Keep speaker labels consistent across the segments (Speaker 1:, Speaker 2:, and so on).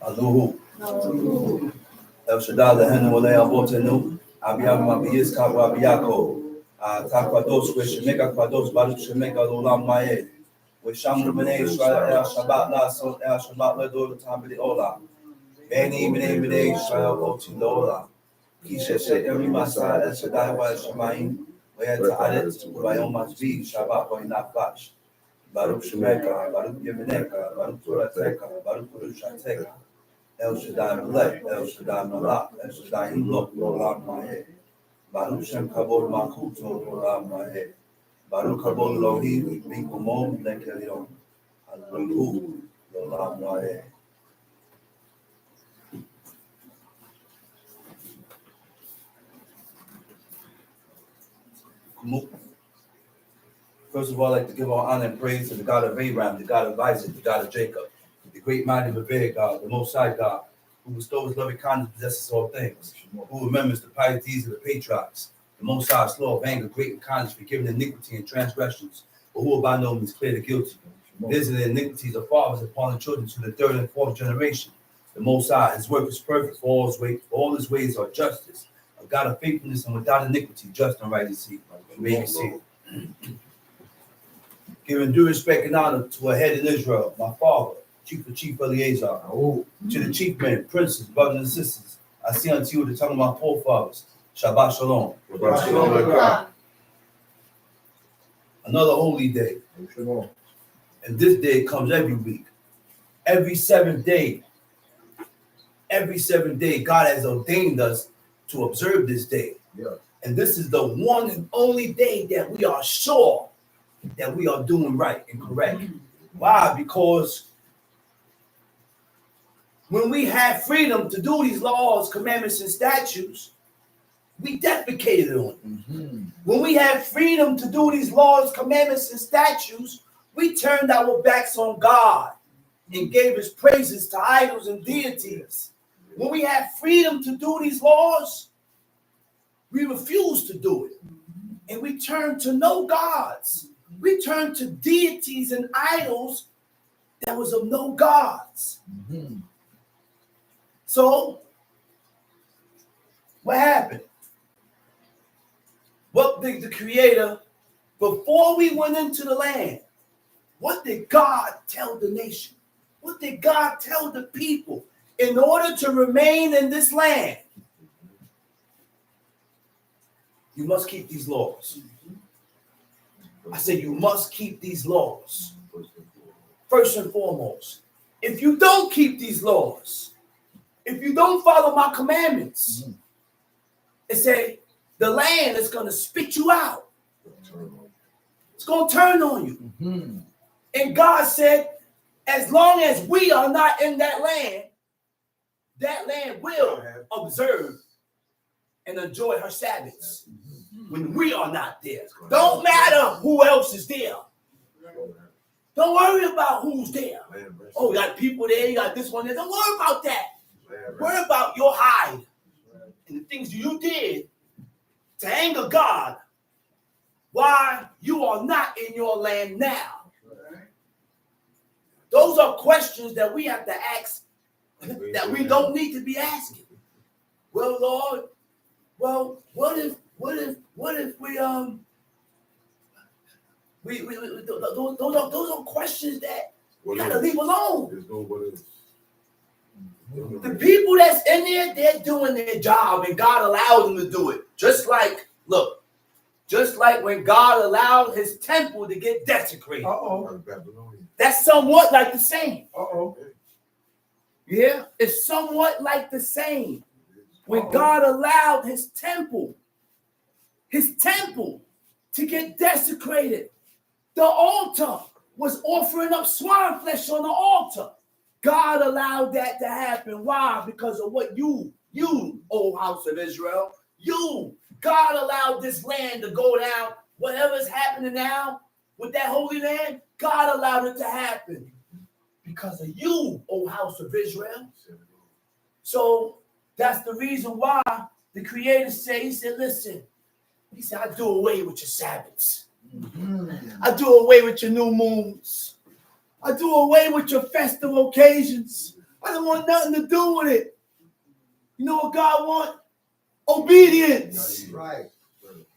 Speaker 1: Aluhu. El Shaddai Lehenu Olei Avotenu. Abiyam Abiyizka Abiyako. Takvados, Shemeka Kwados, Baruch Shemeka Olam Maed. Wisham B'nei Israel El Shabbat Lason El Shabbat Ledor Tabili Ola. Beni B'nei Israel Oti Lola. Kisha She'eri Masa El Shaddai Wa Shemayim. Wea Ta'aret Vayom Mazvi Shabbat Wa Inafash. Baruch Shemeka, Baruch Yemeneka, Baruch Torateka, Baruch Purushateka. El Shaddai Melech, El Shaddai Malach, El Shaddai Imlok Olam Maed. Baruch Shem Kabod Malchuto Olam Maed. Baruch Kabod Elohim Minkumom Lekelion. Aluhu Olam Maed. First of all, I'd like to give all honor and praise to the God of Abraham, the God of Isaac, the God of Jacob, the great mighty Rebbe God, the Most High God, who bestows loving kindness, possesses all things, who remembers the pious deeds of the patriarchs, the Most High, slow of anger, great in kindness, forgiving iniquity and transgressions, but who will by no means clear the guilty, visiting the iniquities of fathers upon the children to the third and fourth generation. The Most High, his work is perfect, for all his ways are justice, a God of faithfulness and without iniquity, just and right is he. May you see. Giving due respect and honor to a head in Israel, my father, Chief Eleazar, to the chief men, princes, brothers and sisters. I see unto you the tongue of my forefathers. Shabbat Shalom.
Speaker 2: Shabbat Shalom.
Speaker 1: Another holy day. And this day comes every week. Every seventh day, God has ordained us to observe this day.
Speaker 2: Yeah.
Speaker 1: And this is the one and only day that we are sure that we are doing right and correct. Why? Because when we have freedom to do these laws, commandments, and statutes, we defecated on them. When we have freedom to do these laws, commandments, and statutes, we turned our backs on God and gave his praises to idols and deities. When we have freedom to do these laws, we refuse to do it. And we turn to no gods. We turn to deities and idols that was of no gods. So, what happened? What did the Creator, before we went into the land, what did God tell the nation? What did God tell the people? In order to remain in this land, you must keep these laws. I said you must keep these laws. First and foremost, if you don't keep these laws, if you don't follow my commandments, it say the land is going to spit you out. It's going to turn on you. And God said, as long as we are not in that land will observe and enjoy her Sabbaths. When we are not there. Don't matter who else is there. Don't worry about who's there. Oh, you got people there, you got this one there. Don't worry about that. Worry about your hide and the things you did to anger God. Why you are not in your land now. Those are questions that we have to ask that we don't need to be asking. Well, Lord, what if we those are questions that we gotta leave alone. The people that's in there, they're doing their job and God allowed them to do it. Just like when God allowed his temple to get desecrated. That's somewhat like the same. Yeah, it's somewhat like the same. When God allowed his temple to get desecrated, the altar was offering up swine flesh on the altar. God allowed that to happen. Why? Because of what you, O house of Israel, God allowed this land to go down. Whatever's happening now with that holy land, God allowed it to happen because of you, O house of Israel. So that's the reason why the Creator said, he said, listen, he said, I do away with your Sabbaths. I do away with your new moons. I do away with your festival occasions. I don't want nothing to do with it. You know what God wants? Obedience.
Speaker 2: Right.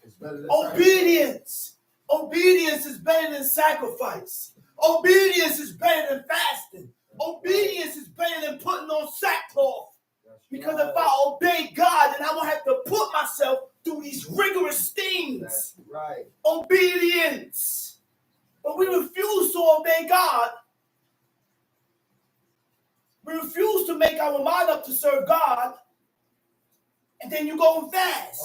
Speaker 2: It's better than
Speaker 1: Obedience. Obedience is better than sacrifice. Obedience is better than fasting. Obedience is better than putting on sackcloth. Because if I obey God, then I won't have to put myself through these rigorous things.
Speaker 2: That's right.
Speaker 1: Obedience. But we refuse to obey God. We refuse to make our mind up to serve God. And then you go and fast.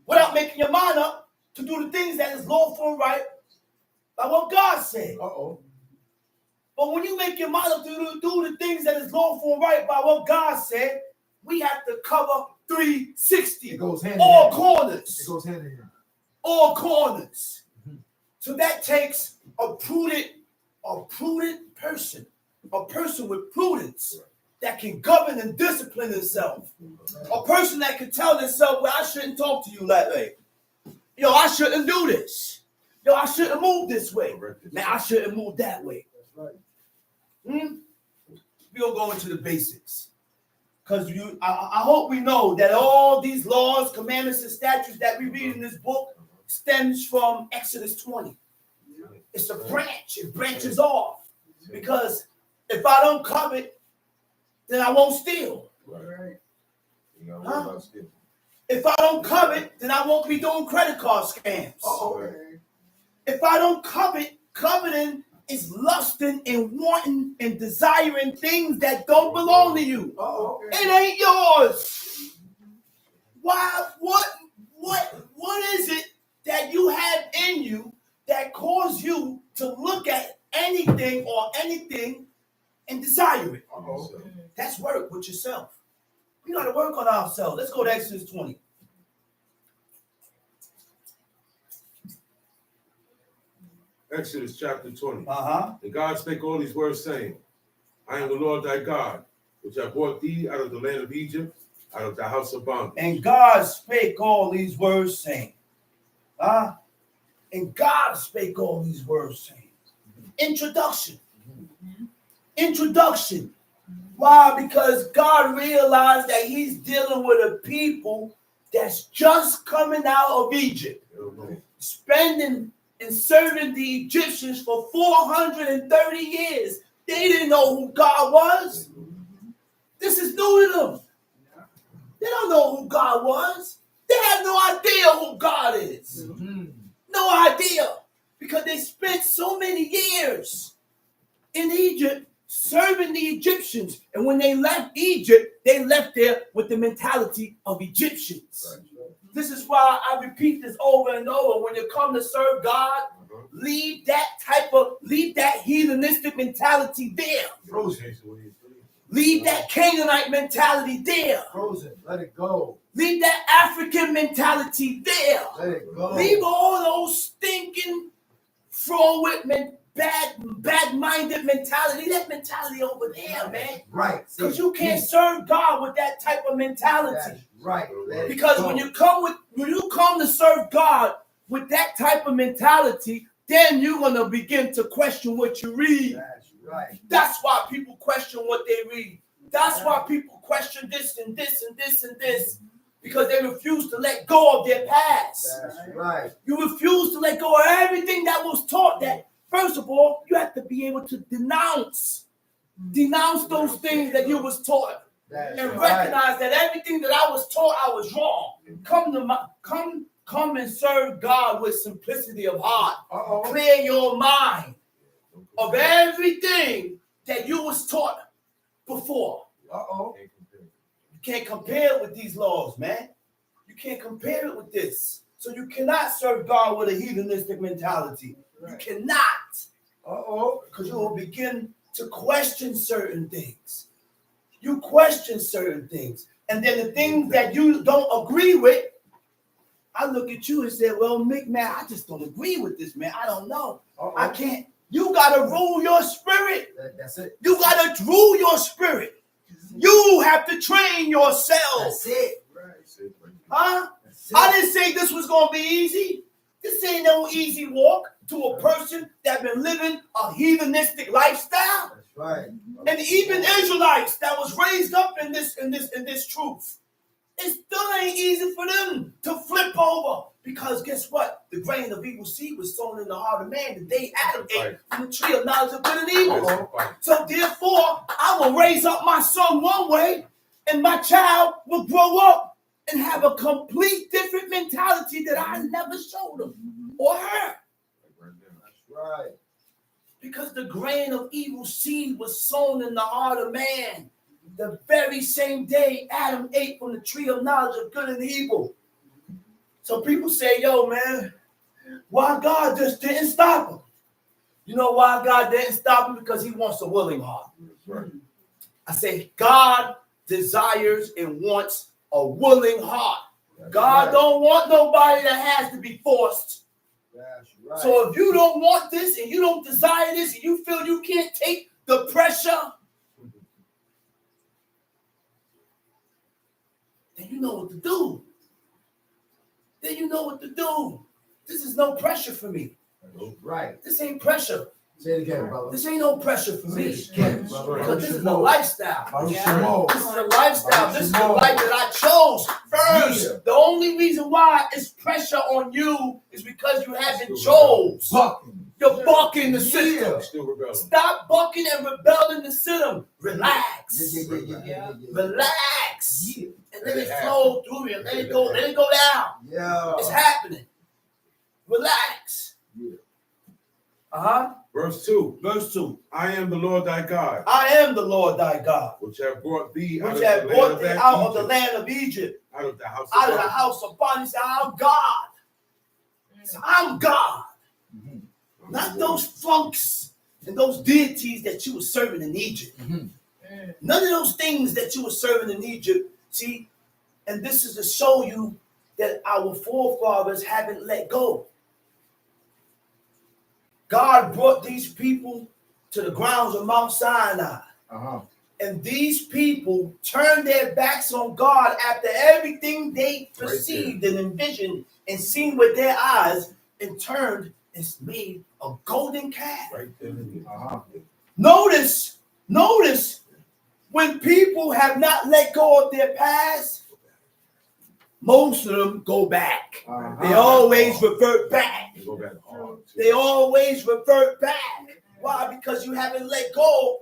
Speaker 1: Without making your mind up to do the things that is lawful and right by what God said. But when you make your mind up to do the things that is lawful and right by what God said, we have to cover 360.
Speaker 2: It goes hand in
Speaker 1: all
Speaker 2: hand.
Speaker 1: corners.
Speaker 2: It goes hand in hand.
Speaker 1: All corners. So that takes a prudent person, a person with prudence that can govern and discipline himself. A person that can tell himself, well, I shouldn't talk to you that way. Yo, I shouldn't do this. Yo, I shouldn't move this way. Man, I shouldn't move that way.
Speaker 2: That's right.
Speaker 1: We're going to go into the basics. Because I hope we know that all these laws, commandments, and statutes that we read in this book stems from Exodus 20. It's a branch. It branches off. Because if I don't covet, then I won't steal.
Speaker 2: Right.
Speaker 1: Huh? If I don't covet, then I won't be doing credit card scams. If I don't covet, coveting is lusting and wanting and desiring things that don't belong to you. It ain't yours. Why? What is it that you have in you that cause you to look at anything and desire it? That's work with yourself. We got to work on ourselves. Let's go to Exodus 20.
Speaker 3: Exodus chapter 20.
Speaker 1: And
Speaker 3: God spake all these words, saying, I am the Lord thy God, which have brought thee out of the land of Egypt, out of the house of bondage.
Speaker 1: And God spake all these words, saying, And God spake all these words, saying. Introduction. Why? Because God realized that he's dealing with a people that's just coming out of Egypt, spending and serving the Egyptians for 430 years. They didn't know who God was. This is new to them. They don't know who God was. They have no idea who God is. No idea. Because they spent so many years in Egypt serving the Egyptians. And when they left Egypt, they left there with the mentality of Egyptians. This is why I repeat this over and over. When you come to serve God, leave that heathenistic mentality there.
Speaker 2: Frozen.
Speaker 1: Leave that Canaanite mentality there.
Speaker 2: Frozen. Let it go.
Speaker 1: Leave that African mentality there.
Speaker 2: Let it go.
Speaker 1: Leave all those stinking, froward, bad-minded mentality. That mentality over there, man.
Speaker 2: Right.
Speaker 1: Because you can't serve God with that type of mentality.
Speaker 2: That's right.
Speaker 1: Because when you come to serve God with that type of mentality, then you're gonna begin to question what you read.
Speaker 2: That's right.
Speaker 1: That's why people question what they read. That's why people question this and this and this and this. Because they refuse to let go of their past.
Speaker 2: That's right.
Speaker 1: You refuse to let go of everything that was taught. That first of all, you have to be able to denounce those things that you was taught, and recognize that everything that I was taught, I was wrong. Come and serve God with simplicity of heart. Clear your mind of everything that you was taught before. You can't compare it with these laws, man. You can't compare it with this. So you cannot serve God with a heathenistic mentality. You cannot. Because you will begin to question certain things. You question certain things. And then the things that you don't agree with, I look at you and say, well, Mick, man, I just don't agree with this, man. I don't know. I can't. You got to rule your spirit.
Speaker 2: That's it.
Speaker 1: You got to rule your spirit. You have to train yourself.
Speaker 2: That's it.
Speaker 1: Huh? I didn't say this was going to be easy. This ain't no easy walk to a person that's been living a heathenistic lifestyle.
Speaker 2: That's Right.
Speaker 4: And even Israelites that was raised up in this truth, it still ain't easy for them to flip over. Because guess what? The grain of evil seed was sown in the heart of man the day Adam ate from the tree of knowledge of good and evil. So therefore, I will raise up my son one way, and my child will grow up and have a complete different mentality that I never showed him or her.
Speaker 2: That's right.
Speaker 4: Because the grain of evil seed was sown in the heart of man the very same day Adam ate from the tree of knowledge of good and evil. So people say, yo, man, why God just didn't stop him? You know why God didn't stop him? Because he wants a willing heart.
Speaker 3: Right.
Speaker 4: I say God desires and wants a willing heart. God don't want nobody that has to be forced.
Speaker 2: That's right.
Speaker 4: So if you don't want this and you don't desire this and you feel you can't take the pressure, then you know what to do. Then you know what to do. This is no pressure for me.
Speaker 2: Right.
Speaker 4: This ain't pressure.
Speaker 2: Say it again, brother.
Speaker 4: This ain't no pressure for me. Because this is a lifestyle. This is a lifestyle. This is the life that I chose first. The only reason why it's pressure on you is because you haven't chose. You're bucking the system. Stop bucking and rebelling the system. Relax. Relax. And let it flow through you. Let it go down.
Speaker 2: Yeah.
Speaker 4: It's happening. Relax.
Speaker 3: Verse 2.
Speaker 4: Verse 2.
Speaker 3: I am the Lord thy God,
Speaker 4: I am the Lord thy God,
Speaker 3: which have brought thee
Speaker 4: which
Speaker 3: out
Speaker 4: have brought thee out of the
Speaker 3: Egypt,
Speaker 4: land of Egypt,
Speaker 3: out of the house
Speaker 4: out of the
Speaker 3: bondage.
Speaker 4: house of bondage. He said, I'm God. So I'm God. Not those flunks and those deities that you were serving in Egypt. None of those things that you were serving in Egypt. See, and this is to show you that our forefathers haven't let go. God brought these people to the grounds of Mount Sinai. And these people turned their backs on God after everything they perceived and envisioned and seen with their eyes, and turned and made a golden calf.
Speaker 3: Right there.
Speaker 4: Notice, when people have not let go of their past, most of them go back. They always revert back.
Speaker 3: Go back hard.
Speaker 4: They always revert back. Why? Because you haven't let go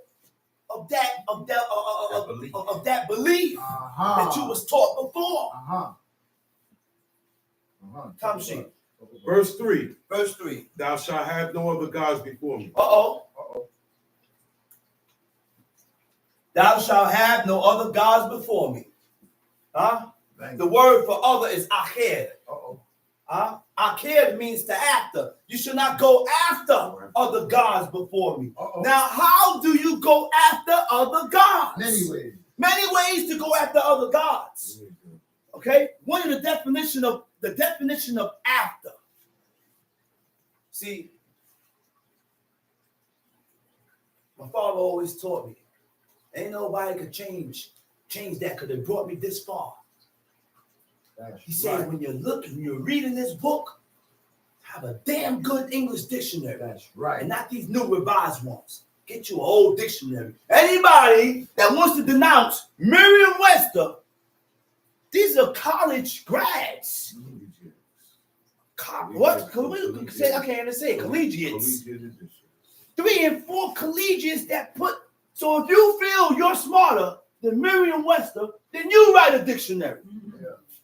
Speaker 4: of that belief that you was taught before. Time sheet.
Speaker 3: Verse 3.
Speaker 4: Verse 3.
Speaker 3: Thou shalt have no other gods before me.
Speaker 4: Thou shalt have no other gods before me. The word for other is acher. Acher means to after. You should not go after other gods before me. Now, how do you go after other gods?
Speaker 2: Many ways.
Speaker 4: Many ways to go after other gods. Okay? One of the definition of after. See, my father always taught me, ain't nobody could change that because it brought me this far. He said, when you're reading this book, have a damn good English dictionary.
Speaker 2: That's right.
Speaker 4: And not these new revised ones. Get you an old dictionary. Anybody that wants to denounce Merriam-Webster, these are college grads. What? I can't even say collegiates. 3 and 4 collegiates that put. So if you feel you're smarter than Merriam-Webster, then you write a dictionary.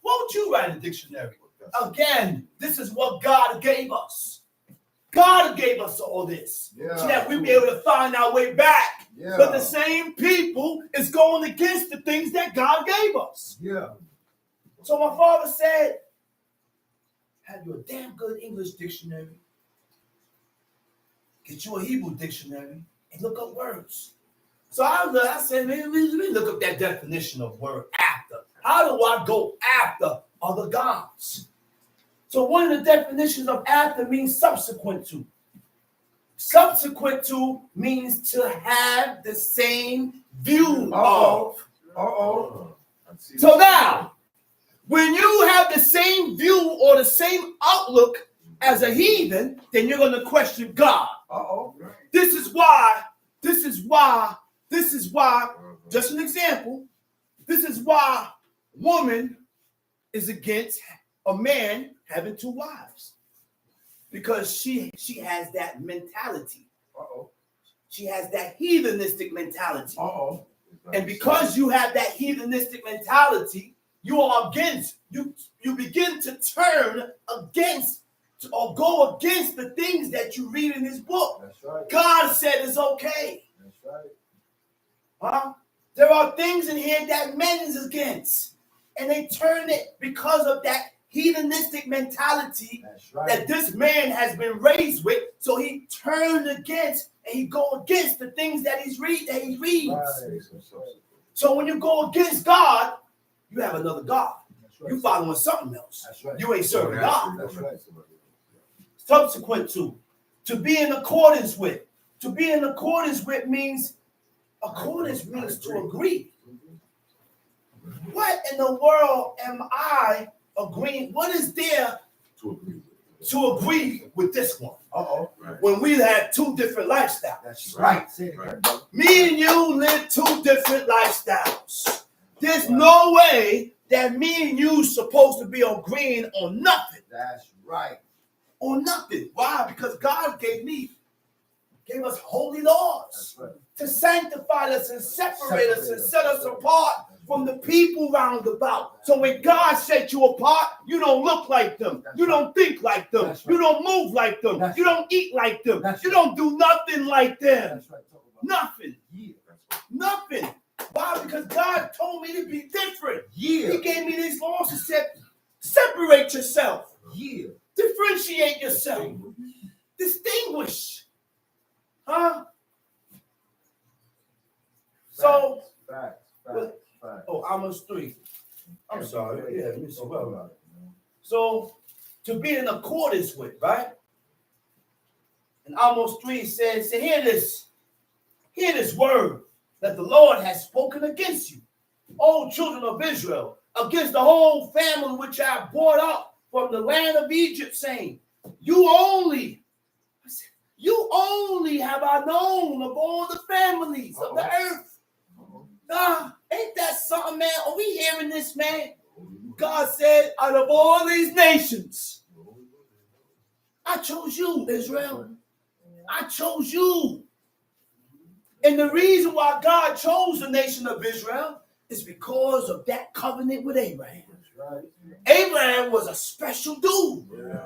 Speaker 4: Won't you write a dictionary? Again, this is what God gave us. God gave us all this so that we'll be able to find our way back. But the same people is going against the things that God gave us. So my father said, have you a damn good English dictionary, get you a Hebrew dictionary, and look up words. So I said, man, let me look up that definition of word after. How do I go after other gods? So one of the definitions of after means subsequent to. Subsequent to means to have the same view of. So now, when you have the same view or the same outlook as a heathen, then you're going to question God. This is why This is why, just an example, this is why woman is against a man having 2 wives. Because she has that mentality.
Speaker 2: Uh-oh.
Speaker 4: She has that heathenistic mentality.
Speaker 2: Uh-oh.
Speaker 4: And because you have that heathenistic mentality, you are against, you begin to turn against or go against the things that you read in this book.
Speaker 2: That's right.
Speaker 4: God said it's okay.
Speaker 2: That's right.
Speaker 4: Huh? There are things in here that men is against. And they turn it because of that heathenistic mentality
Speaker 2: That's right.
Speaker 4: that this man has been raised with. So he turned against and he go against the things that he reads.
Speaker 2: Right.
Speaker 4: So when you go against God, you have another God.
Speaker 2: That's right.
Speaker 4: You following something else.
Speaker 2: That's right.
Speaker 4: You ain't serving God.
Speaker 2: That's right.
Speaker 4: Subsequent to be in accordance with. To be in accordance with means to agree. What in the world am I agreeing? What is there to agree with this one?
Speaker 2: Uh-oh.
Speaker 4: When we had 2 different lifestyles.
Speaker 2: That's right. Say it again, brother.
Speaker 4: Me and you live 2 different lifestyles. There's no way that me and you supposed to be agreeing on nothing.
Speaker 2: That's right.
Speaker 4: On nothing. Why? Because God gave us holy laws.
Speaker 2: That's right.
Speaker 4: To sanctify us and separate us and set us apart from the people round about. So when God set you apart, you don't look like them. You don't think like them. You don't move like them. You don't eat like them. You don't do nothing like them.
Speaker 2: That's right. Talk about
Speaker 4: Nothing.
Speaker 2: yeah.
Speaker 4: Nothing. Why? Because God told me to be different.
Speaker 2: Yeah.
Speaker 4: He gave me these laws and said, separate yourself.
Speaker 2: Yeah.
Speaker 4: Differentiate yourself. Distinguish. Huh? So,
Speaker 2: Facts.
Speaker 4: oh, Amos 3. I'm sorry. Yeah, let me see. Well about it. So, to be in accordance with, right? And Amos 3 says, hear this word that the Lord has spoken against you, O children of Israel, against the whole family which I brought up from the land of Egypt, saying, you only have I known of all the families of the earth. Ain't that something, man? Are we hearing this, man? God said, out of all these nations, I chose you, Israel. I chose you. And the reason why God chose the nation of Israel is because of that covenant with Abraham.
Speaker 2: Right.
Speaker 4: Abraham was a special dude.
Speaker 2: Yeah.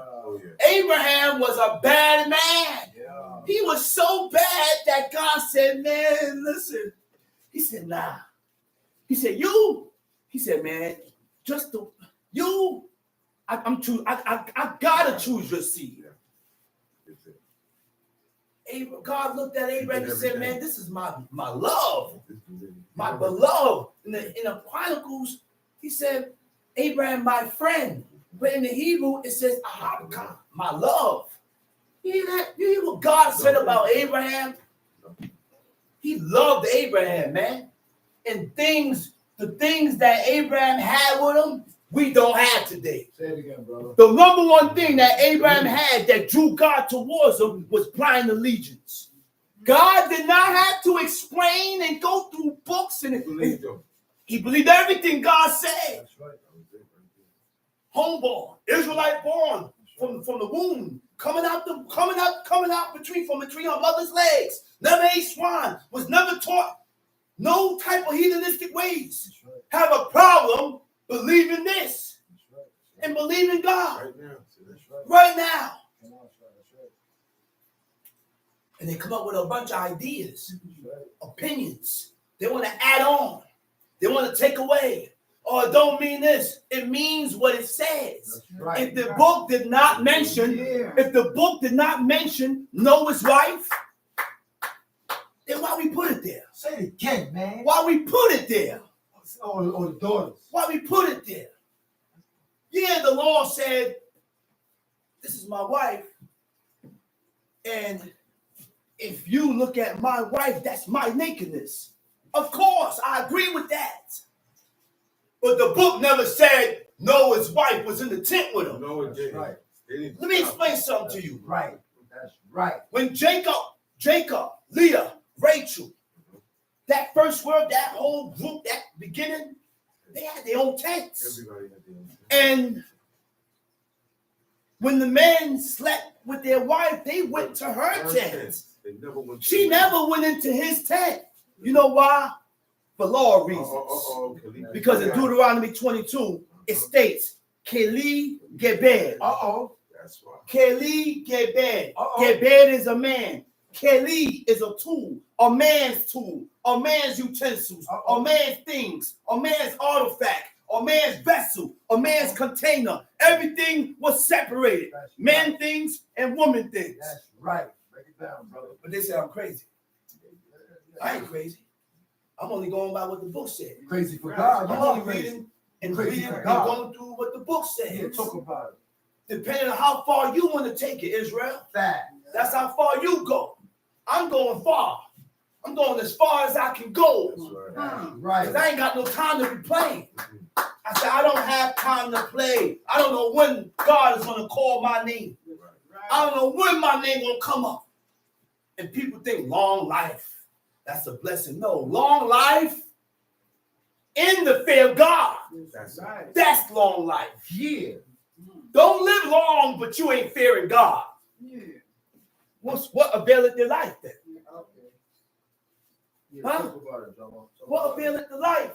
Speaker 4: Abraham was a bad man.
Speaker 2: Yeah.
Speaker 4: He was so bad that God said, man, listen. He said, nah. He said, you. He said, man, you. I gotta choose your seed. God looked at Abraham and said, man, this is my love. My beloved. In the Chronicles, he said, Abraham, my friend. But in the Hebrew, it says, Ahabka, my love. You hear what God said about Abraham? He loved Abraham, man. And the things that Abraham had with him, we don't have today.
Speaker 2: Say it again, brother.
Speaker 4: The number one thing that Abraham had that drew God towards him was blind allegiance. God did not have to explain and go through books, and he believed everything God said.
Speaker 2: That's right.
Speaker 4: Homeborn, Israelite born from the womb, coming out from between her mother's legs. Never ate swine, was never taught no type of heathenistic ways.
Speaker 2: Right.
Speaker 4: Have a problem believing this
Speaker 2: Right.
Speaker 4: and believing God
Speaker 3: Right now.
Speaker 2: That's right.
Speaker 4: right now.
Speaker 2: Come on, that's right.
Speaker 4: And they come up with a bunch of ideas,
Speaker 2: That's right.
Speaker 4: opinions. They want to add on. They want to take away. Oh, it don't mean this. It means what it says.
Speaker 2: That's right.
Speaker 4: If the book did not mention, Noah's wife, then why we put it there?
Speaker 2: Say it again, man.
Speaker 4: Why we put it there?
Speaker 2: Or the daughters.
Speaker 4: Why we put it there? Yeah, the law said, this is my wife. And if you look at my wife, that's my nakedness. Of course, I agree with that. But the book never said Noah's wife was in the tent with him.
Speaker 3: No, it
Speaker 2: That's
Speaker 3: didn't.
Speaker 2: right.
Speaker 4: Let me explain something to you.
Speaker 2: Right. That's right.
Speaker 4: When Jacob, Leah, Rachel. That first word, that whole group, that beginning, they had their own tents.
Speaker 3: Everybody had their own tent.
Speaker 4: And when the men slept with their wife, they went to her tent.
Speaker 3: They never went to
Speaker 4: She never went into his tent. You know why? For law reasons. Because in Deuteronomy 22, it states, Keli Gebed.
Speaker 3: That's why.
Speaker 4: Keli Gebed. Gebed is a man. Keli is a tool, a man's utensils, a man's things, a man's artifact, a man's vessel, a man's container. Everything was separated. Man things and woman things.
Speaker 2: That's right. Break it down, brother.
Speaker 4: But they say I'm crazy. I ain't crazy. I'm only going by what the book said.
Speaker 2: Crazy for God.
Speaker 4: I'm only reading and
Speaker 2: Crazy for
Speaker 4: and
Speaker 2: God.
Speaker 4: going through what the book says.
Speaker 2: Yeah, talk about it.
Speaker 4: Depending on how far you want to take it, Israel.
Speaker 2: Fact.
Speaker 4: That's how far you go. I'm going far. I'm going as far as I can go.
Speaker 3: That's
Speaker 2: Right.
Speaker 4: Because I ain't got no time to be playing. I said, I don't have time to play. I don't know when God is going to call my name. I don't know when my name going to come up. And people think long life. That's a blessing. No, long life in the fear of God.
Speaker 3: That's right.
Speaker 4: That's long life.
Speaker 2: Yeah.
Speaker 4: Don't live long, but you ain't fearing God.
Speaker 2: Yeah.
Speaker 4: What availeth your life then?
Speaker 2: Okay. Yeah,
Speaker 4: Huh?
Speaker 2: talk about it, Jomo.
Speaker 4: What availeth the life?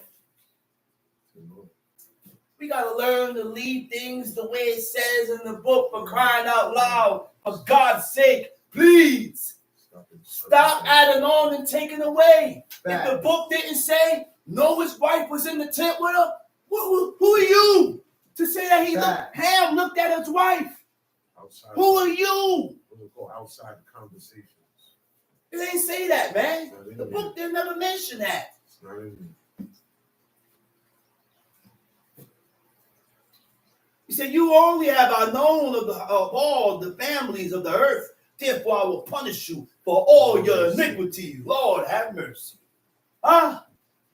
Speaker 4: We got to learn to leave things the way it says in the book, for crying out loud. For God's sake, please stop adding on and taking away.
Speaker 2: Fact.
Speaker 4: If the book didn't say Noah's wife was in the tent with her, who are you to say that Ham looked at his wife?
Speaker 3: Outside.
Speaker 4: Who are you?
Speaker 3: What we call outside conversations.
Speaker 4: It ain't say that, man.
Speaker 3: It's not in
Speaker 4: The
Speaker 3: there.
Speaker 4: book didn't never mention that.
Speaker 3: It's not in there.
Speaker 4: He said, you only have I known of all the families of the earth. Therefore, I will punish you for all your iniquities. Lord, have mercy. Huh?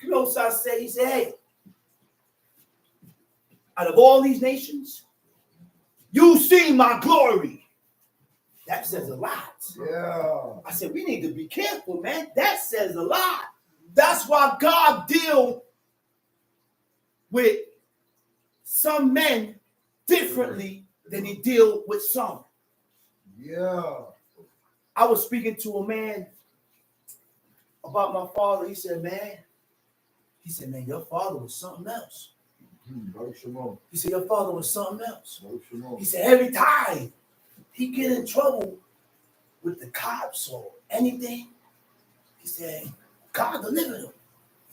Speaker 4: You know what I said? He said, hey, out of all these nations, you see my glory. That says a lot.
Speaker 2: Yeah.
Speaker 4: I said, we need to be careful, man. That says a lot. That's why God deals with some men differently than he deals with some.
Speaker 2: Yeah.
Speaker 4: I was speaking to a man about my father. He said, man, your father was something else. He said, your father was something else. He said, every time he get in trouble with the cops or anything, he said, God delivered him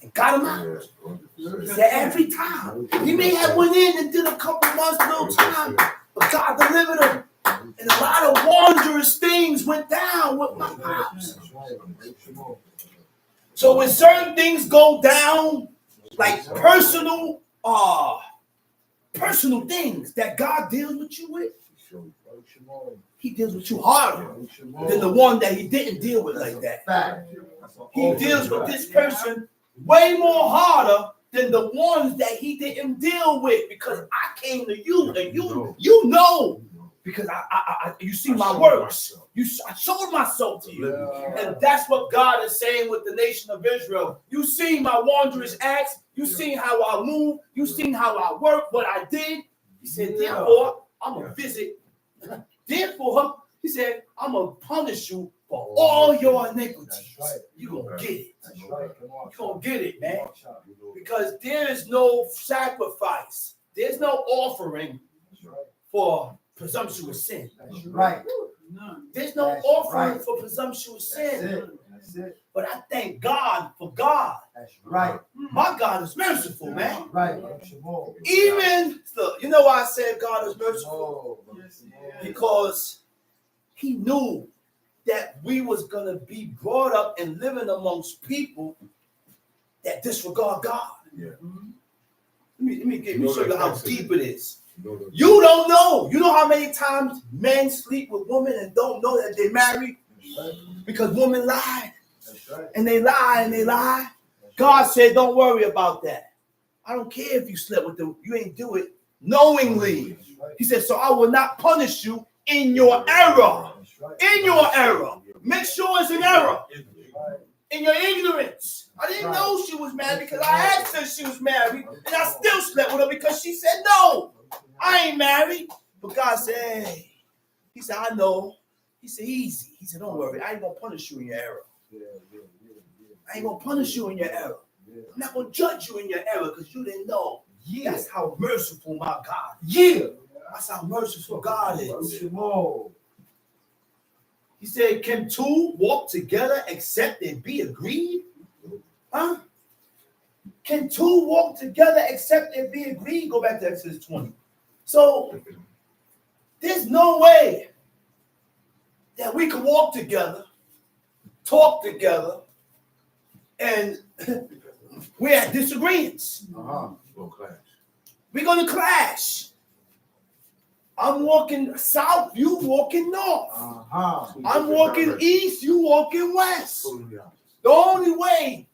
Speaker 4: and got him out. He said, every time. He may have went in and did a couple months, little time, but God delivered him. And a lot of wondrous things went down with my pops. So when certain things go down, like personal things that God deals with you with, he deals with you harder than the one that he didn't deal with like that. He deals with this person way more harder than the ones that he didn't deal with, because I came to you and you know. Because you see my works. I showed myself to you. And that's what God is saying with the nation of Israel. You seen my wondrous acts. You seen how I move. You seen how I work, what I did. He said, therefore, I'm going to visit. Therefore, he said, I'm going to punish you for all your iniquities. You're going to get it. You're going to get it, man. Because there is no sacrifice. There's no offering for presumptuous sin.
Speaker 2: That's right.
Speaker 4: There's no
Speaker 2: That's
Speaker 4: offering
Speaker 2: right.
Speaker 4: for presumptuous
Speaker 2: That's
Speaker 4: sin.
Speaker 2: it. That's it.
Speaker 4: But I thank God for God.
Speaker 2: That's right.
Speaker 4: My God is merciful, man.
Speaker 2: Right.
Speaker 4: Even, look, you know why I said God is merciful? Because he knew that we was going to be brought up and living amongst people that disregard God.
Speaker 3: Yeah.
Speaker 4: Let me show you how deep it is. You don't know. You know how many times men sleep with women and don't know that they're married? Because women lie. And they lie and they lie. God said, don't worry about that. I don't care if you slept with them. You ain't do it knowingly. He said, so I will not punish you in your error. In your error. Make sure it's an error. in your ignorance. I didn't know she was married because I asked her if she was married, and I still slept with her because she said no, I ain't married. But God said, hey, he said, I know. He said, easy. He said, don't worry, I ain't gonna punish you in your error. I ain't gonna punish you in your error. I'm not gonna judge you in your error because you didn't know. That's how merciful my God is. That's how merciful God is. He said, can two walk together except they be agreed? Huh? Can two walk together except they be agreed? Go back to Exodus 20. So there's no way that we can walk together, talk together, and we're at disagreements. We're going to clash. I'm walking south, you walking north. I'm walking east, you walking west. The only way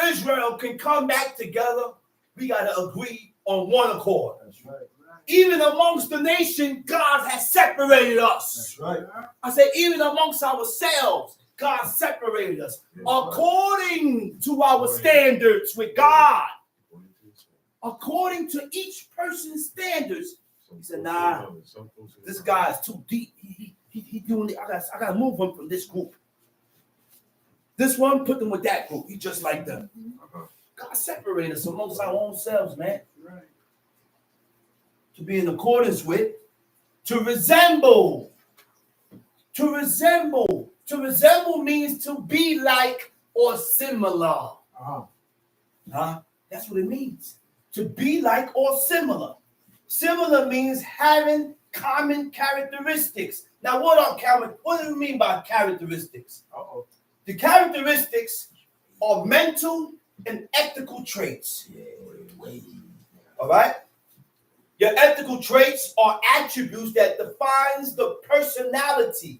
Speaker 4: Israel can come back together, we got to agree on one accord. That's right. Even amongst the nation, God has separated us. That's right. I say, even amongst ourselves, God separated us according to our standards with God. According to each person's standards. He said, nah, this guy is too deep. He doing it. I got to move him from this group. This one, put them with that group. He just like them. God separated us amongst our own selves, man. Right. To be in accordance with, to resemble. To resemble. To resemble means to be like or similar. That's what it means. To be like or similar. Similar means having common characteristics. Now, what do you mean by characteristics? The characteristics are mental and ethical traits. All right? Your ethical traits are attributes that defines the personality.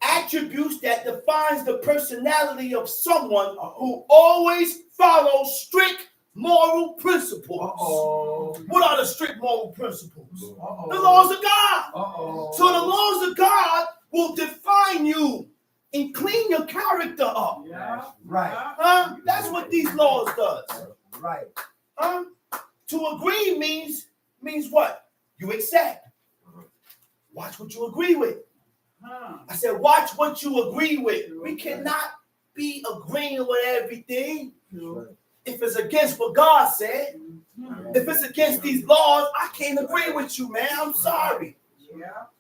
Speaker 4: Attributes that defines the personality of someone who always follows strict moral principles. What are the strict moral principles? The laws of God. So the laws of God will define you and clean your character up.
Speaker 2: Yeah. Right.
Speaker 4: That's what these laws does.
Speaker 2: Right.
Speaker 4: To agree means what? You accept. Watch what you agree with. I said, watch what you agree with. We cannot be agreeing with everything. If it's against what God said, if it's against these laws, I can't agree with you, man. I'm sorry.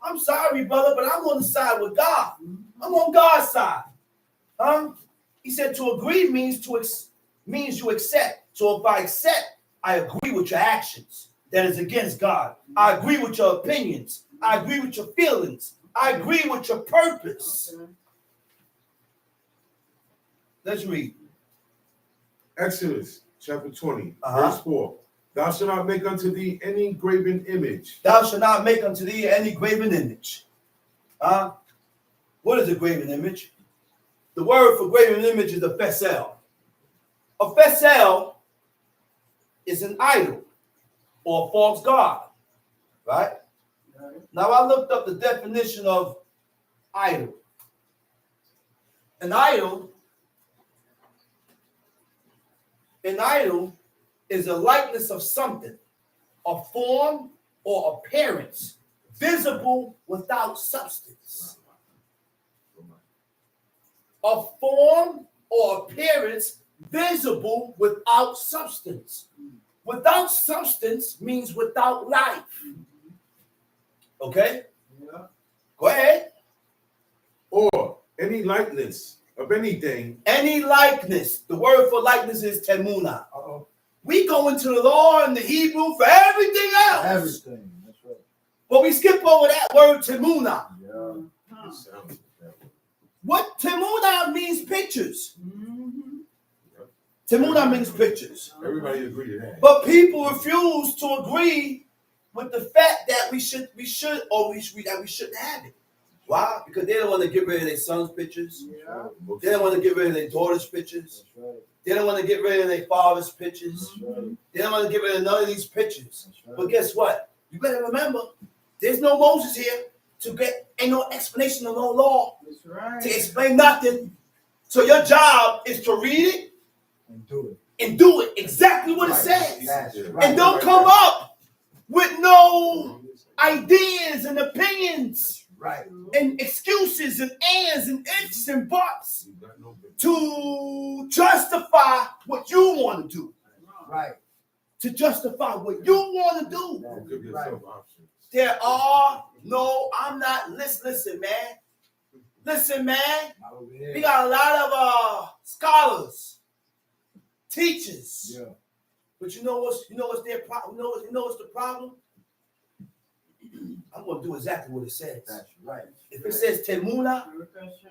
Speaker 4: I'm sorry, brother, but I'm on the side with God. I'm on God's side. He said to agree means you accept. So if I accept, I agree with your actions that is against God. I agree with your opinions. I agree with your feelings. I agree with your purpose. Let's read.
Speaker 3: Exodus chapter 20, verse 4. Thou shalt not make unto thee any graven image.
Speaker 4: Thou shalt not make unto thee any graven image. What is a graven image? The word for graven image is a fesel. A fesel is an idol or a false god. Right? Now I looked up the definition of idol. An idol is a likeness of something, a form or appearance, visible without substance. A form or appearance visible without substance. Without substance means without life. Okay? Yeah. Go ahead.
Speaker 3: Or any likeness of anything.
Speaker 4: Any likeness. The word for likeness is temuna. We go into the law and the Hebrew for everything else.
Speaker 2: Everything. That's right.
Speaker 4: But we skip over that word temuna.
Speaker 2: Yeah.
Speaker 4: What temuna means pictures. Temuna means pictures.
Speaker 3: Everybody agree to that.
Speaker 4: But people refuse to agree with the fact that we shouldn't have it. Why? Because they don't want to get rid of their son's pictures. Yeah. They don't want to get rid of their daughter's pictures. Right. They don't want to get rid of their father's pictures. Right. They don't want to get rid of none of these pictures. Right. But guess what? You better remember, there's no Moses here to get, ain't no explanation of no law to explain nothing. So your job is to read it
Speaker 2: And do it.
Speaker 4: and do it exactly what it
Speaker 2: Right.
Speaker 4: says.
Speaker 2: That's right.
Speaker 4: And don't come up with no ideas and opinions
Speaker 2: Right.
Speaker 4: and excuses and ands and ifs and buts to justify what you want to do.
Speaker 2: Right.
Speaker 4: To justify what you want to do.
Speaker 3: Don't give
Speaker 2: Right.
Speaker 3: yourself options.
Speaker 4: There are no, I'm not, listen, man. Listen, man.
Speaker 2: Not over here.
Speaker 4: We got a lot of scholars, teachers.
Speaker 2: Yeah.
Speaker 4: But you know what's their problem? You know what's the problem? I'm gonna do exactly what it says.
Speaker 2: That's right.
Speaker 4: If it says Temuna,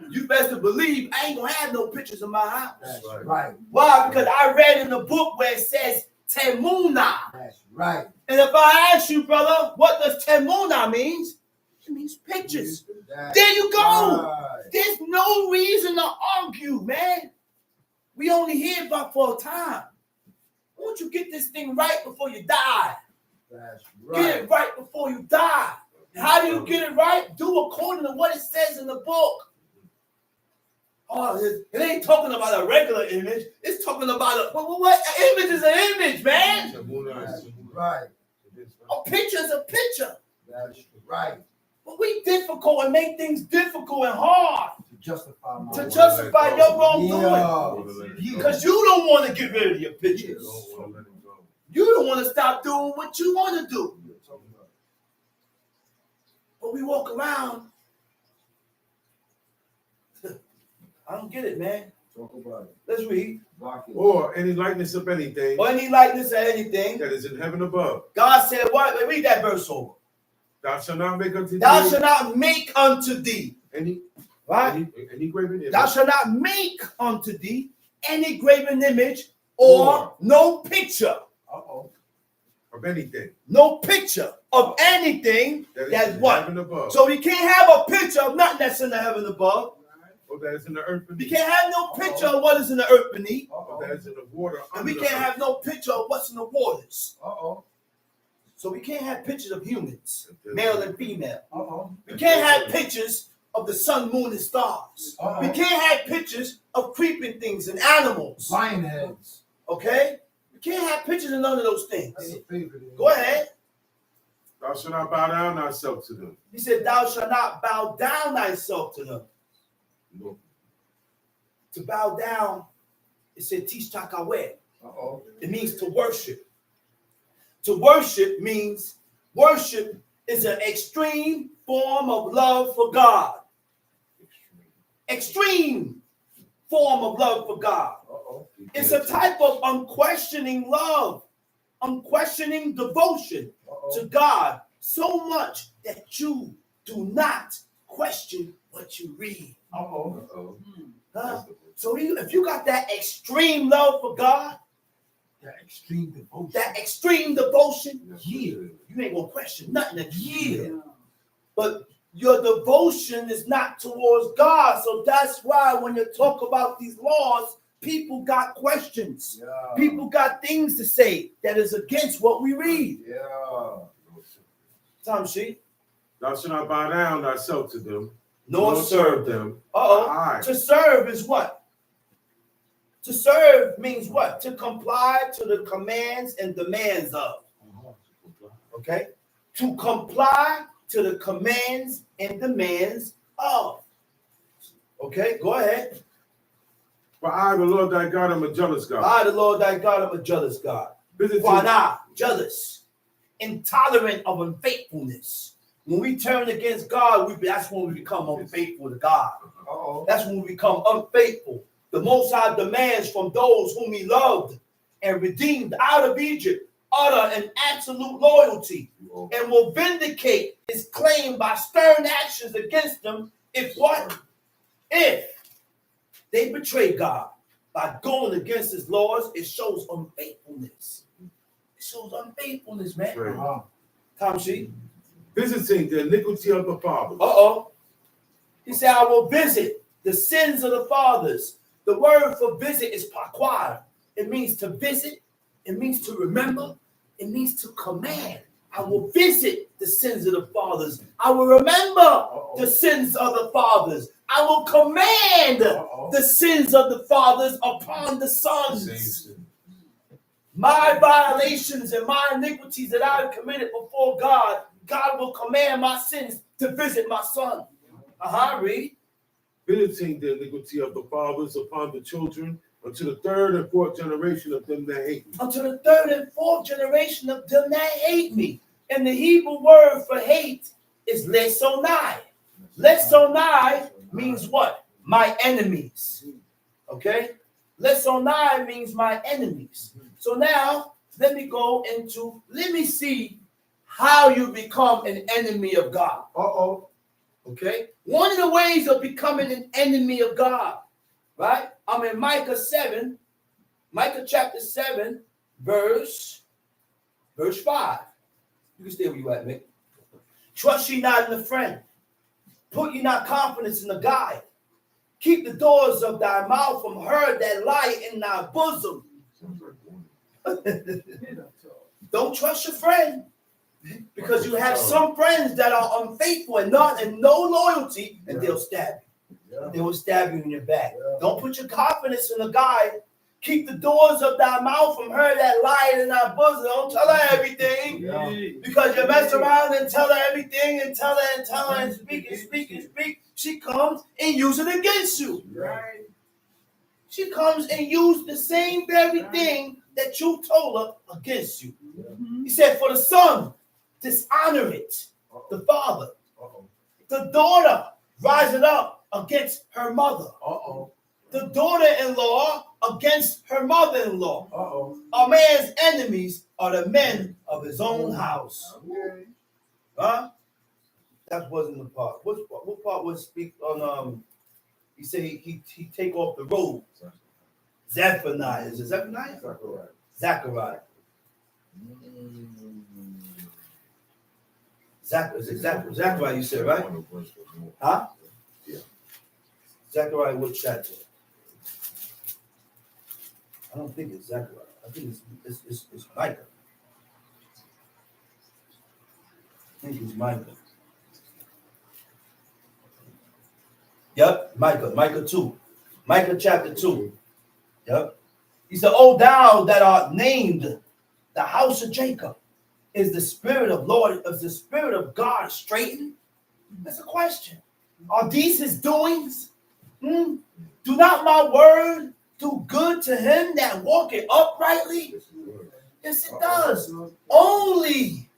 Speaker 4: you best believe I ain't gonna have no pictures of my house.
Speaker 2: That's
Speaker 3: right.
Speaker 2: right.
Speaker 4: Why? Because I read in the book where it says Temuna.
Speaker 2: That's right.
Speaker 4: And if I ask you, brother, what does Temuna means? It means pictures.
Speaker 2: That's
Speaker 4: There you go.
Speaker 2: right.
Speaker 4: There's no reason to argue, man. We only here but for a time. Won't you get this thing right before you die?
Speaker 2: That's
Speaker 4: Get
Speaker 2: right.
Speaker 4: it right before you die. How do you get it right? Do according to what it says in the book. Oh, it ain't talking about a regular image. It's talking about what image is an image, man.
Speaker 2: That's right.
Speaker 4: A picture is a picture.
Speaker 2: That's right.
Speaker 4: But we difficult and make things difficult and hard
Speaker 2: To justify my
Speaker 4: to
Speaker 2: word.
Speaker 4: justify your wrongdoing.
Speaker 2: Yeah.
Speaker 4: Because you don't want to get rid of your pictures.
Speaker 3: Don't want to let it go.
Speaker 4: You don't want to stop doing what you want to do. But we walk around. I don't get it, man.
Speaker 2: Talk about it.
Speaker 4: Let's read.
Speaker 2: Block it.
Speaker 3: Or any likeness of anything
Speaker 4: Or any likeness or anything.
Speaker 3: that is in heaven above.
Speaker 4: God said, what? Read that verse over.
Speaker 3: Thou shalt not make unto
Speaker 4: Thou
Speaker 3: thee
Speaker 4: shalt not make unto thee.
Speaker 3: any
Speaker 4: Right?
Speaker 3: any graven image.
Speaker 4: Thou shalt not make unto thee any graven image or no picture.
Speaker 2: Uh-oh.
Speaker 3: of anything
Speaker 4: No picture of anything
Speaker 3: that is
Speaker 4: that's
Speaker 3: in
Speaker 4: what?
Speaker 3: heaven above.
Speaker 4: So we can't have a picture of nothing that's in the heaven above.
Speaker 3: Or that is in the earth
Speaker 4: We
Speaker 3: beneath.
Speaker 4: can't have no picture of what is in the earth beneath.
Speaker 3: Or that is in the water
Speaker 4: And
Speaker 3: under
Speaker 4: we
Speaker 3: the
Speaker 4: can't
Speaker 3: earth.
Speaker 4: have no picture of what's in the waters.
Speaker 2: Uh-oh.
Speaker 4: So we can't have pictures of humans, male and female.
Speaker 2: Uh-oh.
Speaker 4: We can't have pictures of the sun, moon, and stars.
Speaker 2: Uh-oh.
Speaker 4: We can't have pictures of creeping things and animals.
Speaker 2: Lion heads.
Speaker 4: Okay? We can't have pictures of none of those things.
Speaker 2: That's a favorite.
Speaker 4: Go ahead.
Speaker 3: Thou shalt not bow down thyself to them.
Speaker 4: He said, thou shalt not bow down thyself to them.
Speaker 3: No.
Speaker 4: To bow down, it said, tish takaweh.
Speaker 2: Uh-oh.
Speaker 4: It means to worship. To worship means worship is an extreme form of love for God. Extreme form of love for God.
Speaker 2: Uh-oh.
Speaker 4: It's a type of unquestioning love, unquestioning devotion to God, so much that you do not question what you read.
Speaker 2: Uh-oh.
Speaker 3: Uh-oh.
Speaker 4: Huh? So if you got that extreme love for God,
Speaker 2: That extreme devotion.
Speaker 4: that extreme devotion,
Speaker 2: Yeah.
Speaker 4: you ain't gonna question nothing again. But your devotion is not towards God. So that's why when you talk about these laws, people got questions.
Speaker 2: Yeah.
Speaker 4: People got things to say that is against what we read.
Speaker 2: Yeah.
Speaker 4: Tom Sheet.
Speaker 3: Thou shalt not bow down thyself to them,
Speaker 4: Nor serve
Speaker 3: them.
Speaker 4: Uh-oh.
Speaker 3: Aye.
Speaker 4: To serve is what? To serve means what? To comply to the commands and demands of. Okay? To comply to the commands and demands of. Okay, go ahead.
Speaker 3: For I, the Lord thy God, am a jealous God.
Speaker 4: I, the Lord thy God, am a jealous God.
Speaker 3: Visiting,
Speaker 4: Why jealous, intolerant of unfaithfulness. When we turn against God, that's when we become unfaithful to God.
Speaker 2: Uh-oh.
Speaker 4: That's when we become unfaithful. The Most High demands from those whom he loved and redeemed out of Egypt utter and absolute loyalty, and will vindicate his claim by stern actions against them if what? If they betray God by going against his laws, it shows unfaithfulness. It shows unfaithfulness, man.
Speaker 3: Right.
Speaker 2: Uh-huh.
Speaker 4: Tom Sheet.
Speaker 3: visiting the iniquity of the fathers.
Speaker 4: Uh-oh. He said, I will visit the sins of the fathers. The word for visit is paquad. It means to visit. It means to remember. It means to command. I will visit the sins of the fathers. I will remember the sins of the fathers. I will command
Speaker 2: Uh-oh.
Speaker 4: the sins of the fathers upon the
Speaker 3: Same
Speaker 4: sons.
Speaker 3: sin.
Speaker 4: My violations and my iniquities that I've committed before God, God will command my sins to visit my son. Read.
Speaker 3: Visiting the iniquity of the fathers upon the children unto the third and fourth generation of them that hate me.
Speaker 4: Unto the third and fourth generation of them that hate me. And the Hebrew word for hate is lesonai. Lesonai means what? My enemies. Okay? Lesonai means my enemies. So now, let me see how you become an enemy of God.
Speaker 2: Uh-oh.
Speaker 4: Okay? One of the ways of becoming an enemy of God, right? I'm in Micah chapter 7, verse 5. You can stay where you at, Mick. Trust ye not in a friend. Put ye not confidence in a guide. Keep the doors of thy mouth from her that lie in thy bosom. Don't trust your friend. Because you have some friends that are unfaithful and no loyalty, and they'll stab you.
Speaker 2: Yeah.
Speaker 4: They will stab you in your back.
Speaker 2: Yeah.
Speaker 4: Don't put your confidence in a guy. Keep the doors of thy mouth from her that lie in thy bosom. Don't tell her everything.
Speaker 2: Yeah.
Speaker 4: Because you mess around and tell her everything and tell her and speak. She comes and use it against you.
Speaker 2: Right.
Speaker 4: She comes and use the same very thing that you told her against you.
Speaker 2: Yeah.
Speaker 4: He said, for the son, dishonor it. The father.
Speaker 2: Uh-oh.
Speaker 4: The daughter rising up against her mother.
Speaker 2: Uh-oh.
Speaker 4: The daughter-in-law against her mother-in-law.
Speaker 2: Uh-oh.
Speaker 4: A man's enemies are the men of his own house.
Speaker 2: Okay.
Speaker 4: Huh? That wasn't the part. What part was speak on he said he take off the robe. Zephaniah. Is it Zephaniah?
Speaker 2: Zachariah.
Speaker 4: Zechariah. Zechariah, you said, right? Huh?
Speaker 3: Yeah.
Speaker 4: Zechariah, what chapter? I don't think it's Zechariah. I think it's Micah. I think it's Micah. Yep, Micah 2. Micah chapter 2. Yep. He said, "O thou that art named the house of Jacob, is the spirit of God straightened?" That's a question. Are these his doings? Do not my word do good to him that walketh uprightly? Yes, it does. Only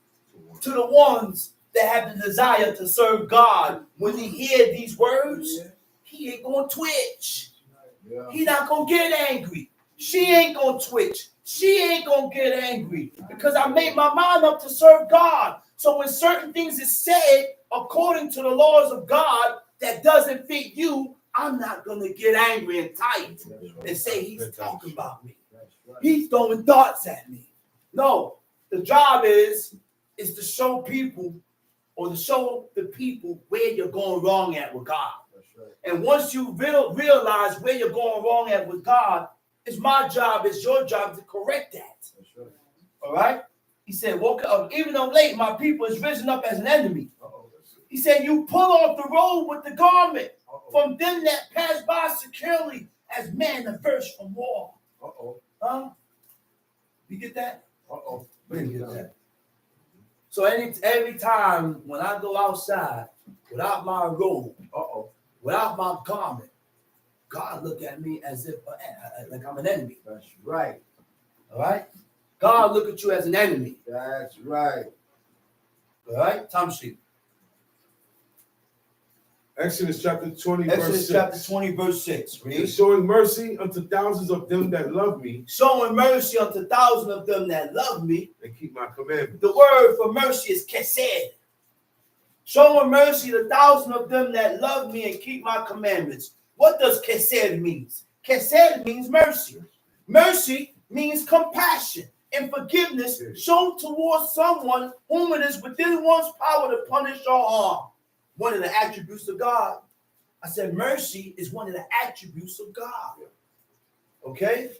Speaker 4: to the ones that have the desire to serve God. When he hear these words, he ain't gonna twitch.
Speaker 2: Yeah.
Speaker 4: He not gonna get angry. She ain't gonna twitch. She ain't gonna get angry because I made my mind up to serve God. So when certain things is said according to the laws of God that doesn't fit you, I'm not gonna get angry and tight and say he's talking about me. He's throwing darts at me. No, the job is to show people or to show the people where you're going wrong at with God. And once you realize where you're going wrong at with God, it's my job, it's your job to correct that. All right? He said, "Woke up, even though late, my people is risen up as an enemy." He said, "You pull off the robe with the garment from them that pass by securely as men averse from war." Huh? You get that? We didn't get that. So every time when I go outside without my robe, without my garment, God look at me as if like I'm an enemy.
Speaker 2: That's right.
Speaker 4: All right? God look at you as an enemy.
Speaker 2: That's right.
Speaker 4: All right? Time sheet.
Speaker 3: Exodus chapter 20,
Speaker 4: Exodus
Speaker 3: verse 6.
Speaker 4: chapter 20, verse 6.
Speaker 3: And
Speaker 4: Read.
Speaker 3: showing mercy unto thousands of them that love me
Speaker 4: Showing mercy unto thousands of them that love me.
Speaker 3: and keep my commandments.
Speaker 4: The word for mercy is kesed. Showing mercy to thousands of them that love me and keep my commandments. What does kesed mean? Kesed means mercy. Mercy means compassion and forgiveness shown towards someone whom it is within one's power to punish or harm. One of the attributes of God. I said mercy is one of the attributes of God. Okay?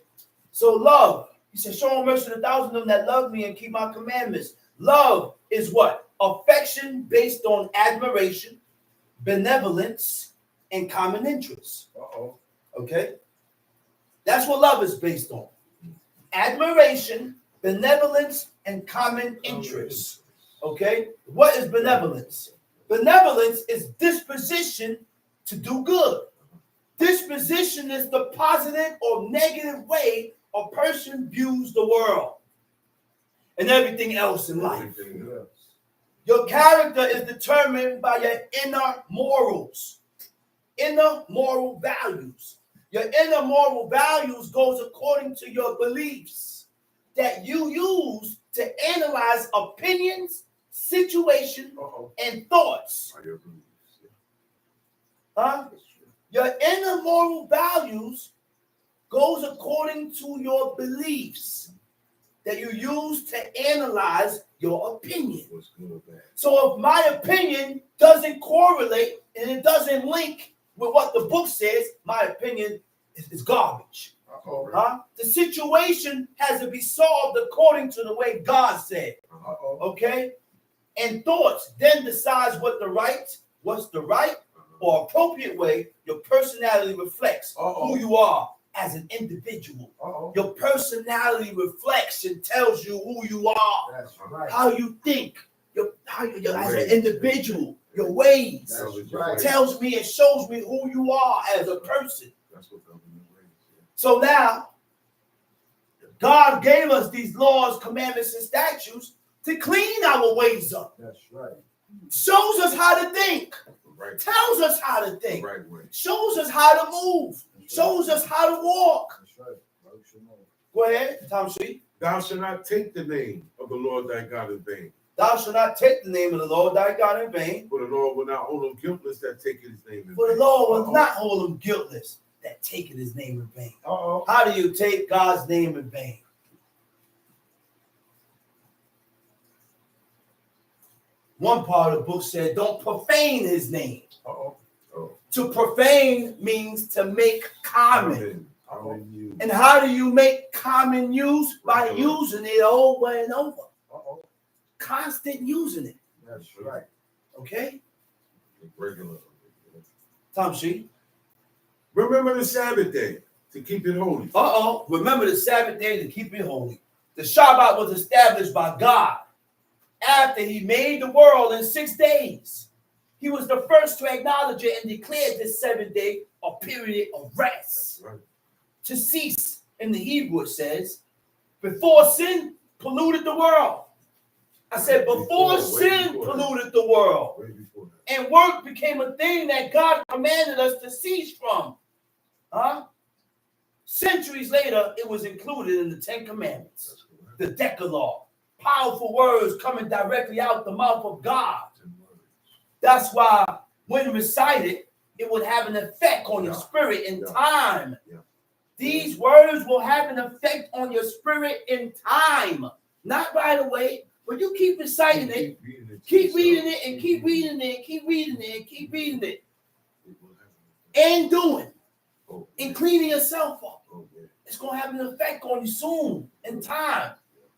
Speaker 4: So love. He said, showing mercy to thousands of them that love me and keep my commandments. Love is what? Affection based on admiration, benevolence, and common interests.
Speaker 2: Uh-oh.
Speaker 4: Okay? That's what love is based on. Admiration, benevolence, and common interests. Okay? What is benevolence? Benevolence is disposition to do good. Disposition is the positive or negative way a person views the world and everything else in life.
Speaker 2: Yes.
Speaker 4: Your character is determined by your inner morals, inner moral values. Your inner moral values goes according to your beliefs that you use to analyze opinions, situations, and thoughts. Huh? Your inner moral values goes according to your beliefs that you use to analyze your opinion. So if my opinion doesn't correlate and it doesn't link with what the book says, my opinion is garbage. Huh? The situation has to be solved according to the way God said. Okay? And thoughts then decides what's the right or appropriate way your personality reflects who you are as an individual. Your personality reflects and tells you who you are.
Speaker 2: That's right.
Speaker 4: How you think, how you as an individual, your ways.
Speaker 2: That's right.
Speaker 4: Tells me and shows me who you are as a person.
Speaker 3: That's what
Speaker 4: So now, God gave us these laws, commandments, and statutes to clean our ways up.
Speaker 2: That's right.
Speaker 4: Shows us how to think.
Speaker 3: right.
Speaker 4: Tells us how to think.
Speaker 3: Right way.
Speaker 4: Shows us how to move. Shows us how to walk.
Speaker 2: That's right.
Speaker 4: Go ahead, Tom C.
Speaker 3: Thou shalt not take the name of the Lord thy God in vain.
Speaker 4: Thou shalt not take the name of the Lord thy God in vain.
Speaker 3: For the Lord will not hold him guiltless that taketh his name in vain.
Speaker 4: For the Lord will not hold him guiltless that taketh his name in vain. How do you take God's name in vain? One part of the book said, don't profane his name. To profane means to make common. And how do you make common use? By using it over and over. Constant using it.
Speaker 2: That's right.
Speaker 4: Okay?
Speaker 3: Regular.
Speaker 4: Tom C.
Speaker 3: Remember the Sabbath day to keep it holy.
Speaker 4: Remember the Sabbath day to keep it holy. The Shabbat was established by God after he made the world in 6 days. He was the first to acknowledge it and declare this 7th day a period of rest.
Speaker 3: Right.
Speaker 4: To cease, in the Hebrew it says, before sin polluted the world. I said before sin polluted the world. And work became a thing that God commanded us to cease from. Centuries later, it was included in the 10 Commandments, the Decalogue. Powerful words coming directly out the mouth of God. That's why when recited, it would have an effect on your spirit in time. These words will have an effect on your spirit in time. Not right away, but you keep reciting it, keep reading it, and keep reading it, and keep reading it, and keep reading it. And doing. And cleaning yourself up. It's going to have an effect on you soon in time.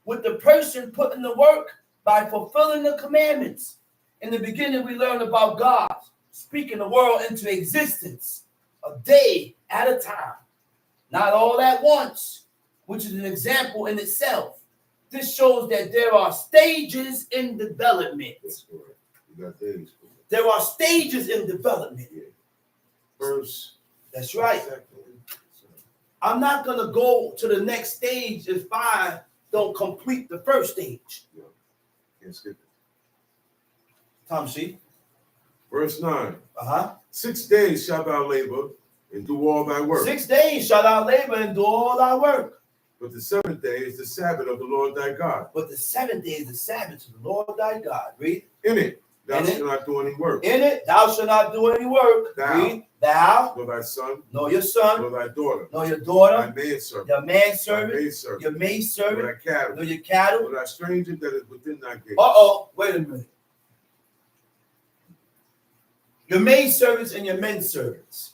Speaker 4: With the person putting the work by fulfilling the commandments. In the beginning, we learned about God speaking the world into existence a day at a time. Not all at once, which is an example in itself. This shows that there are stages in development. There are stages in development.
Speaker 3: First.
Speaker 4: That's right. I'm not going to go to the next stage if I don't complete the first stage.
Speaker 3: Can't skip it.
Speaker 4: Tom C.
Speaker 3: Verse 9.
Speaker 4: 6
Speaker 3: days shalt thou labor and do all thy work.
Speaker 4: 6 days shalt thou labor and do all thy work.
Speaker 3: But the 7th day is the Sabbath of the Lord thy God.
Speaker 4: But the 7th day is the Sabbath of the Lord thy God. Read.
Speaker 3: In it thou shalt not do any work.
Speaker 4: In it thou shalt not do any work.
Speaker 3: Thou.
Speaker 4: Read. Thou.
Speaker 3: Nor thy son.
Speaker 4: Nor your son.
Speaker 3: Nor thy daughter.
Speaker 4: Nor your daughter.
Speaker 3: Thy manservant.
Speaker 4: Your manservant.
Speaker 3: Thy maidservant.
Speaker 4: Your maidservant.
Speaker 3: Nor thy cattle.
Speaker 4: Nor your cattle.
Speaker 3: Nor thy stranger that is within thy gate.
Speaker 4: Wait a minute. Your maidservants and your menservants.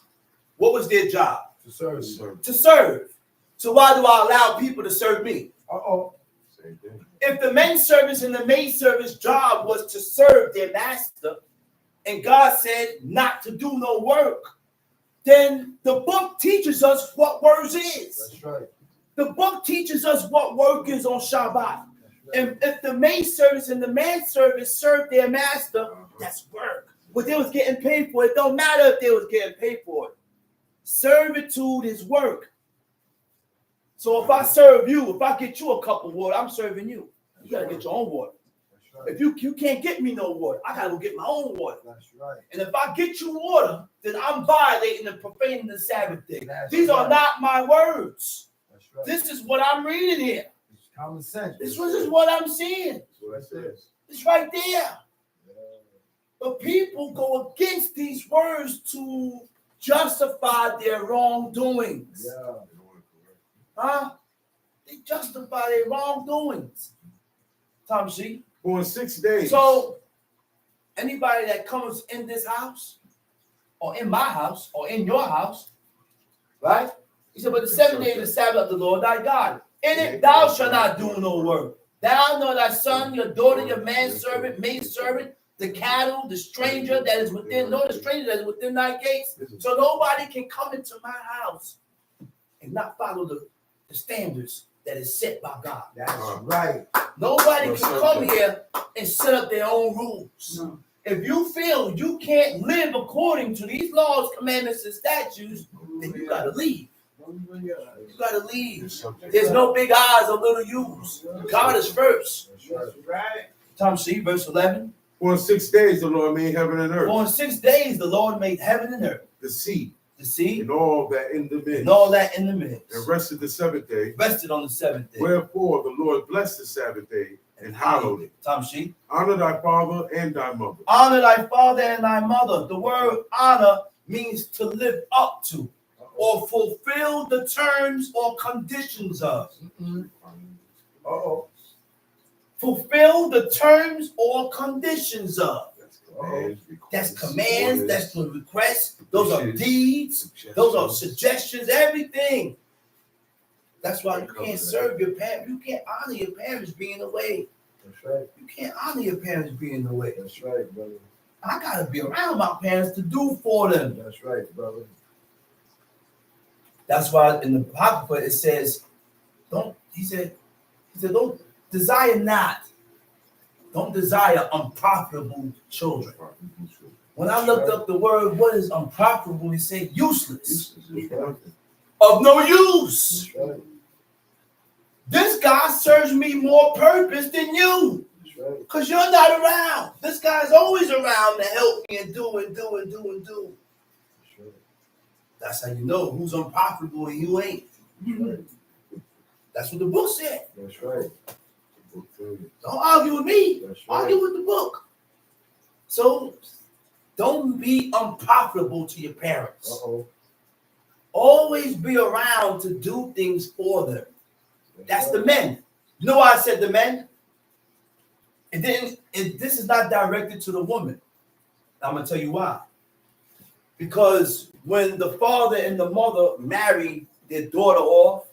Speaker 4: What was their job?
Speaker 2: To serve.
Speaker 4: To serve. So why do I allow people to serve me?
Speaker 3: Same thing.
Speaker 4: If the menservants and the maidservants' job was to serve their master, and God said not to do no work, then the book teaches us what words is.
Speaker 2: That's right.
Speaker 4: The book teaches us what work is on Shabbat.
Speaker 2: That's right.
Speaker 4: And if the maid service and the manservant served their master, that's work. What they was getting paid for, it don't matter if they was getting paid for it. Servitude is work. So if I serve you, if I get you a cup of water, I'm serving you. You gotta get your own water.
Speaker 2: That's right.
Speaker 4: If you can't get me no water, I gotta go get my own water.
Speaker 2: That's right.
Speaker 4: And if I get you water, then I'm violating and profaning the Sabbath day.
Speaker 2: That's
Speaker 4: These are
Speaker 2: right.
Speaker 4: not my words.
Speaker 2: That's right.
Speaker 4: This is what I'm reading here.
Speaker 2: It's common sense.
Speaker 4: This is what I'm seeing.
Speaker 3: That's what it says.
Speaker 4: It's right there.
Speaker 2: Yeah.
Speaker 4: But people go against these words to justify their wrongdoings.
Speaker 2: Yeah.
Speaker 4: Huh? They justify their wrongdoings. Tom, see?
Speaker 3: For in 6 days.
Speaker 4: So, anybody that comes in this house, or in my house, or in your house, right? He said, but the 7 days is the Sabbath of the Lord thy God. In it thou shalt not do no work. Thou nor thy son, your daughter, your manservant, maidservant, the cattle, the stranger that is within, nor the stranger that is within thy gates. So nobody can come into my house and not follow the standards that is set by God.
Speaker 2: That's right.
Speaker 4: Nobody can come here and set up their own rules.
Speaker 5: No.
Speaker 4: If you feel you can't live according to these laws, commandments, and statutes, then you gotta leave. You gotta leave. There's no big eyes or little U's. God is first.
Speaker 2: That's right.
Speaker 4: Tom C, verse 11.
Speaker 3: For in 6 days the Lord made heaven and earth,
Speaker 4: For in 6 days the Lord made heaven and earth,
Speaker 3: the sea,
Speaker 4: the sea,
Speaker 3: and all that in the midst,
Speaker 4: and all that in the midst.
Speaker 3: and rested the 7th day.
Speaker 4: Rested on the 7th day.
Speaker 3: Wherefore the Lord blessed the Sabbath day and hallowed it.
Speaker 4: Tom C.
Speaker 3: Honor thy father and thy mother.
Speaker 4: Honor thy father and thy mother. The word honor means to live up to or fulfill the terms or conditions of.
Speaker 2: Uh-oh.
Speaker 4: Fulfill the terms or conditions of. That's
Speaker 3: That's
Speaker 4: commands, that's the requests, those are deeds, those are suggestions, everything. That's why you can't serve your parents. You can't honor your parents being away.
Speaker 2: That's right.
Speaker 4: You can't honor your parents being away.
Speaker 2: That's right, brother.
Speaker 4: I gotta be around my parents to do for them.
Speaker 2: That's right, brother.
Speaker 4: That's why in the Apocrypha it says, don't desire not. Don't desire unprofitable children. When I looked up the word, what is unprofitable? It said useless. Of no use.
Speaker 2: That's right.
Speaker 4: This guy serves me more purpose than you.
Speaker 2: That's right.
Speaker 4: Because you're not around. This guy's always around to help me and do.
Speaker 2: That's right.
Speaker 4: That's how you know who's unprofitable and you ain't.
Speaker 2: That's right.
Speaker 4: That's what the book said.
Speaker 2: That's right.
Speaker 4: Don't argue with me.
Speaker 2: That's right.
Speaker 4: Argue with the book. So don't be unprofitable to your parents.
Speaker 2: Uh-oh.
Speaker 4: Always be around to do things for them. That's the men. You know why I said the men? And then this is not directed to the woman. I'm gonna tell you why. Because when the father and the mother marry their daughter off,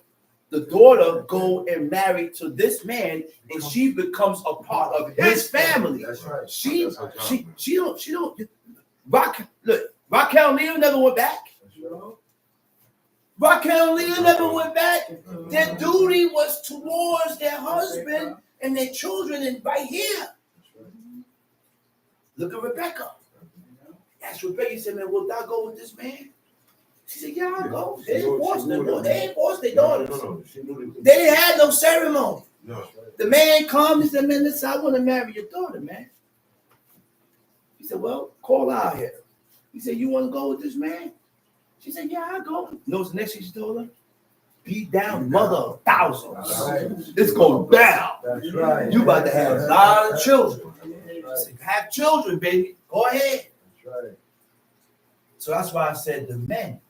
Speaker 4: the daughter go and marry to this man, and she becomes a part of his family.
Speaker 2: That's right.
Speaker 4: She don't. Raquel and Leah never went back.
Speaker 2: That's right.
Speaker 4: Raquel and Leah never went back. Their duty was towards their husband and their children, and right here. Look at Rebecca. Asked Rebecca, he said, man, will thou go with this man? She said, yeah, I'll go. They ain't forced their daughters. They didn't have no ceremony.
Speaker 3: No.
Speaker 4: The man comes, he said, man, listen, I want to marry your daughter, man. He said, well, call out here. He said, you want to go with this man? She said, yeah, I'll go. You know what's the next thing she told her? Beat down mother of thousands.
Speaker 2: Right.
Speaker 4: It's going down.
Speaker 2: That's right.
Speaker 4: You about to have a lot of children. She said, have children, baby. Go ahead.
Speaker 2: That's right.
Speaker 4: So that's why I said the men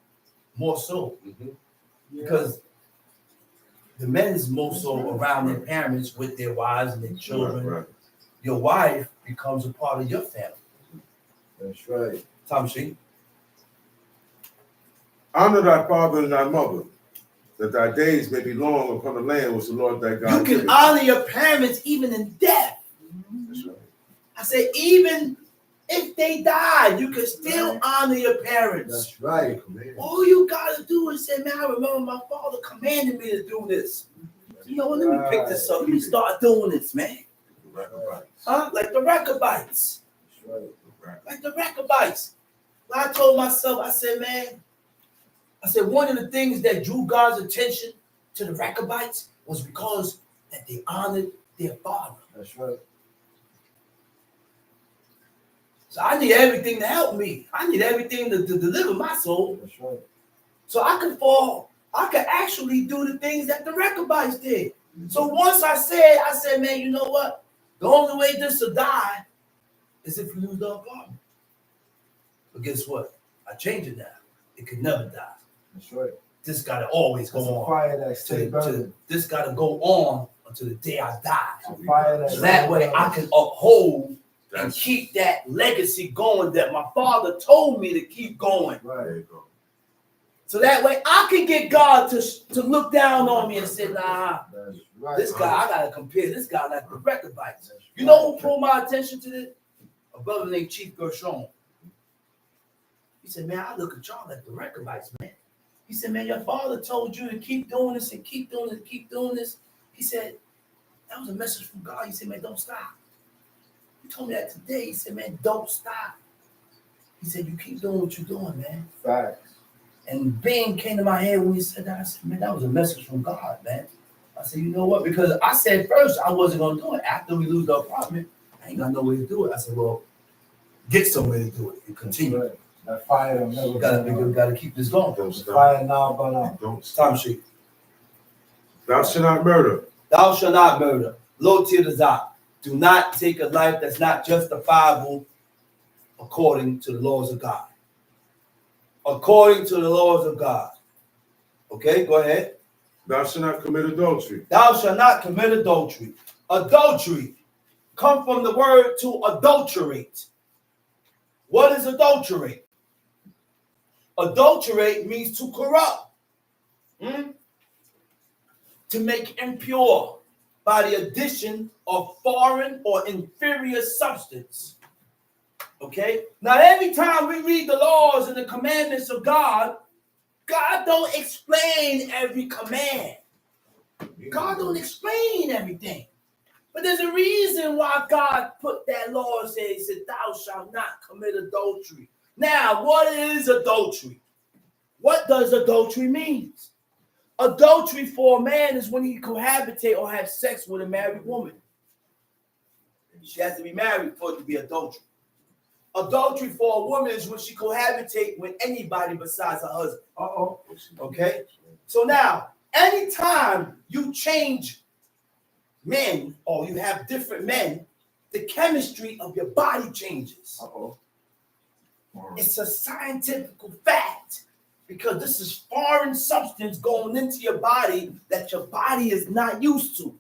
Speaker 4: more so. Because the men is more so around their parents with their wives and their children.
Speaker 3: Right.
Speaker 4: Your wife becomes a part of your family.
Speaker 2: That's right.
Speaker 4: Tom Shee.
Speaker 3: Honor thy father and thy mother, that thy days may be long upon the land which the Lord thy God
Speaker 4: You can
Speaker 3: giveth.
Speaker 4: honor your parents even in death.
Speaker 3: That's right.
Speaker 4: I say even If they died, you can still honor your parents.
Speaker 2: That's right.
Speaker 4: All you gotta do is say, man, I remember my father commanded me to do this. You know what? Let me pick this up. Let me start doing this, man. Huh? Like the Rechabites. Like the Rechabites. When I told myself, I said, man, one of the things that drew God's attention to the Rechabites was because that they honored their father.
Speaker 2: That's right.
Speaker 4: So I need everything to help me. I need everything to deliver my soul.
Speaker 2: That's right.
Speaker 4: So I could actually do the things that the Rechabites did. So once I said, man, you know what? The only way this will die is if we lose the apartment. But guess what? I changed it now. It could never die.
Speaker 2: That's right.
Speaker 4: This gotta always go on.
Speaker 2: Fire that stay burning.
Speaker 4: This gotta go on until the day I die.
Speaker 2: Fire that.
Speaker 4: So that way I can uphold and keep that legacy going that my father told me to keep going.
Speaker 2: Right.
Speaker 4: So that way I can get God to look down on me and say, nah,
Speaker 2: right.
Speaker 4: This guy, I gotta compare this guy like the Rechabites. You know who pulled my attention to this? A brother named Chief Gershon. He said, man, I look at y'all like the Rechabites, man. He said, man, your father told you to keep doing this and keep doing this and keep doing this. He said, that was a message from God. He said, man, don't stop. He told me that today. He said, man, don't stop. He said, you keep doing what you're doing, man.
Speaker 2: Facts.
Speaker 4: And bing came to my head when he said that. I said, man, that was a message from God, man. I said, you know what? Because I said first I wasn't going to do it. After we lose the apartment, I ain't got no way to do it. I said, well, get somewhere to do it and continue.
Speaker 2: Right. That fire will never
Speaker 4: We gotta keep this going.
Speaker 3: Don't stop.
Speaker 2: Fire now, but now.
Speaker 3: Don't stop.
Speaker 4: Time sheet.
Speaker 3: Thou shalt not murder.
Speaker 4: Thou shalt not murder. Lo tirza. Do not take a life that's not justifiable according to the laws of God. According to the laws of God. Okay, go ahead.
Speaker 3: Thou shalt not commit adultery.
Speaker 4: Thou shalt not commit adultery. Adultery come from the word to adulterate. What is adulterate? Adulterate means to corrupt, to make impure by the addition of foreign or inferior substance. Okay? Now, every time we read the laws and the commandments of God, God don't explain every command. God don't explain everything. But there's a reason why God put that law and said, he said, thou shalt not commit adultery. Now, what is adultery? What does adultery mean? Adultery for a man is when he cohabitate or have sex with a married woman. She has to be married for it to be adultery. Adultery for a woman is when she cohabitate with anybody besides her husband. Okay? So now, anytime you change men or you have different men, the chemistry of your body changes. It's a scientific fact because this is foreign substance going into your body that your body is not used to.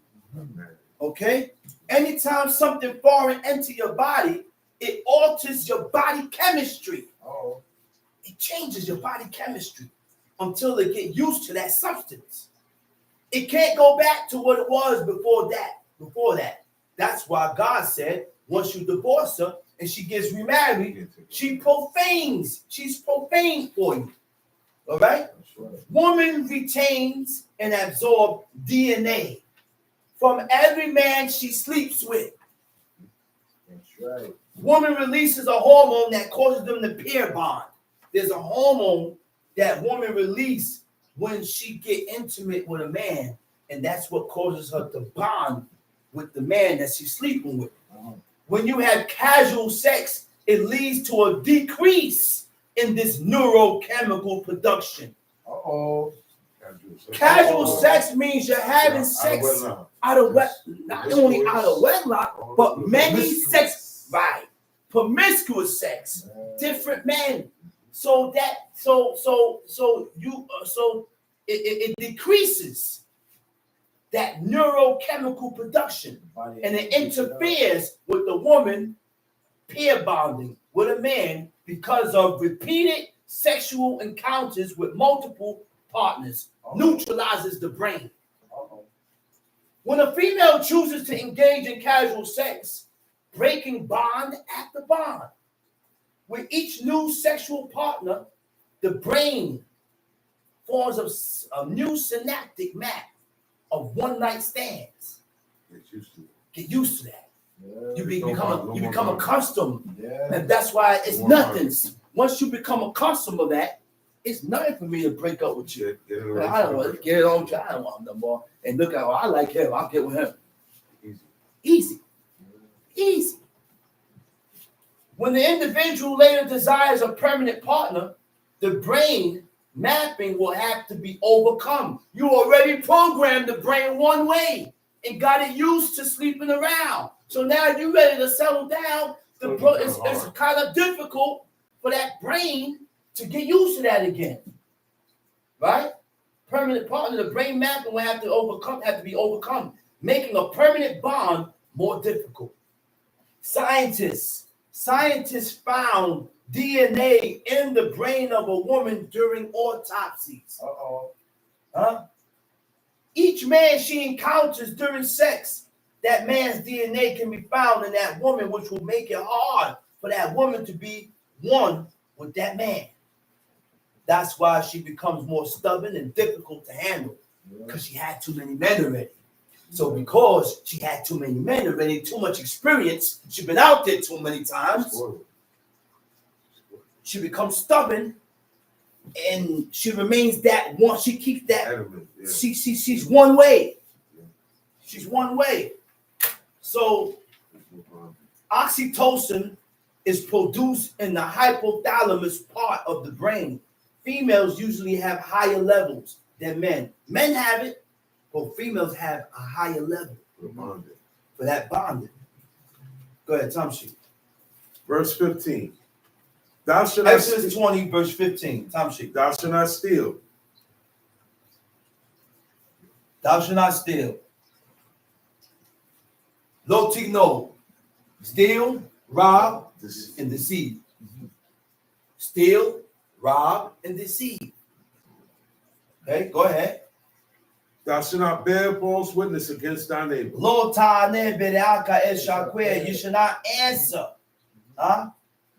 Speaker 4: Okay? Anytime something foreign enters your body, it alters your body chemistry. It changes your body chemistry until it gets used to that substance. It can't go back to what it was before that. That's why God said, once you divorce her and she gets remarried, she profanes. She's profane for you. All right? Woman retains and absorbs DNA from every man she sleeps with.
Speaker 2: That's right.
Speaker 4: Woman releases a hormone that causes them to pair bond. There's a hormone that woman releases when she get intimate with a man, and that's what causes her to bond with the man that she's sleeping with. When you have casual sex, it leads to a decrease in this neurochemical production. Casual sex means you're having sex not only out of wedlock, but many sex, right? Promiscuous sex, different men. So it decreases that neurochemical production, and it interferes with the woman pair bonding with a man because of repeated sexual encounters with multiple partners. Neutralizes the brain. When a female chooses to engage in casual sex, breaking bond after bond, With each new sexual partner, the brain forms a new synaptic map of one-night stands. Get used to that.
Speaker 2: Yeah.
Speaker 4: You become accustomed.
Speaker 2: Yeah.
Speaker 4: And that's why it's nothing. Once you become accustomed to that, it's nothing for me to break up with you. I don't want to get it on with you. I don't want him no more. And look at, I like him. I'll get with him. Easy. When the individual later desires a permanent partner, the brain mapping will have to be overcome. You already programmed the brain one way and got it used to sleeping around. So now you're ready to settle down. It's kind of difficult for that brain to get used to that again. Right? Permanent partner, the brain mapping will have to be overcome, making a permanent bond more difficult. Scientists found DNA in the brain of a woman during autopsies. Each man she encounters during sex, that man's DNA can be found in that woman, which will make it hard for that woman to be one with that man. That's why she becomes more stubborn and difficult to handle, because she had too many men already. So because she had too many men already, too much experience, she's been out there too many times, she becomes stubborn, and she remains that one. She keeps that. She's one way. She's one way. So oxytocin is produced in the hypothalamus part of the brain. Females usually have higher levels than men. Men have it, but females have a higher level for that bonding. Go ahead, Tom Sheet.
Speaker 3: Verse 15. Thou shalt not
Speaker 4: Exodus 20, verse 15. Tom Sheet.
Speaker 3: Thou shalt not steal.
Speaker 4: Thou shalt not steal. Lotigno. Steal, rob, and deceive. Steal, rob, and deceive. Okay, go ahead.
Speaker 3: Thou shalt not bear false witness against thy neighbor.
Speaker 4: You should not answer.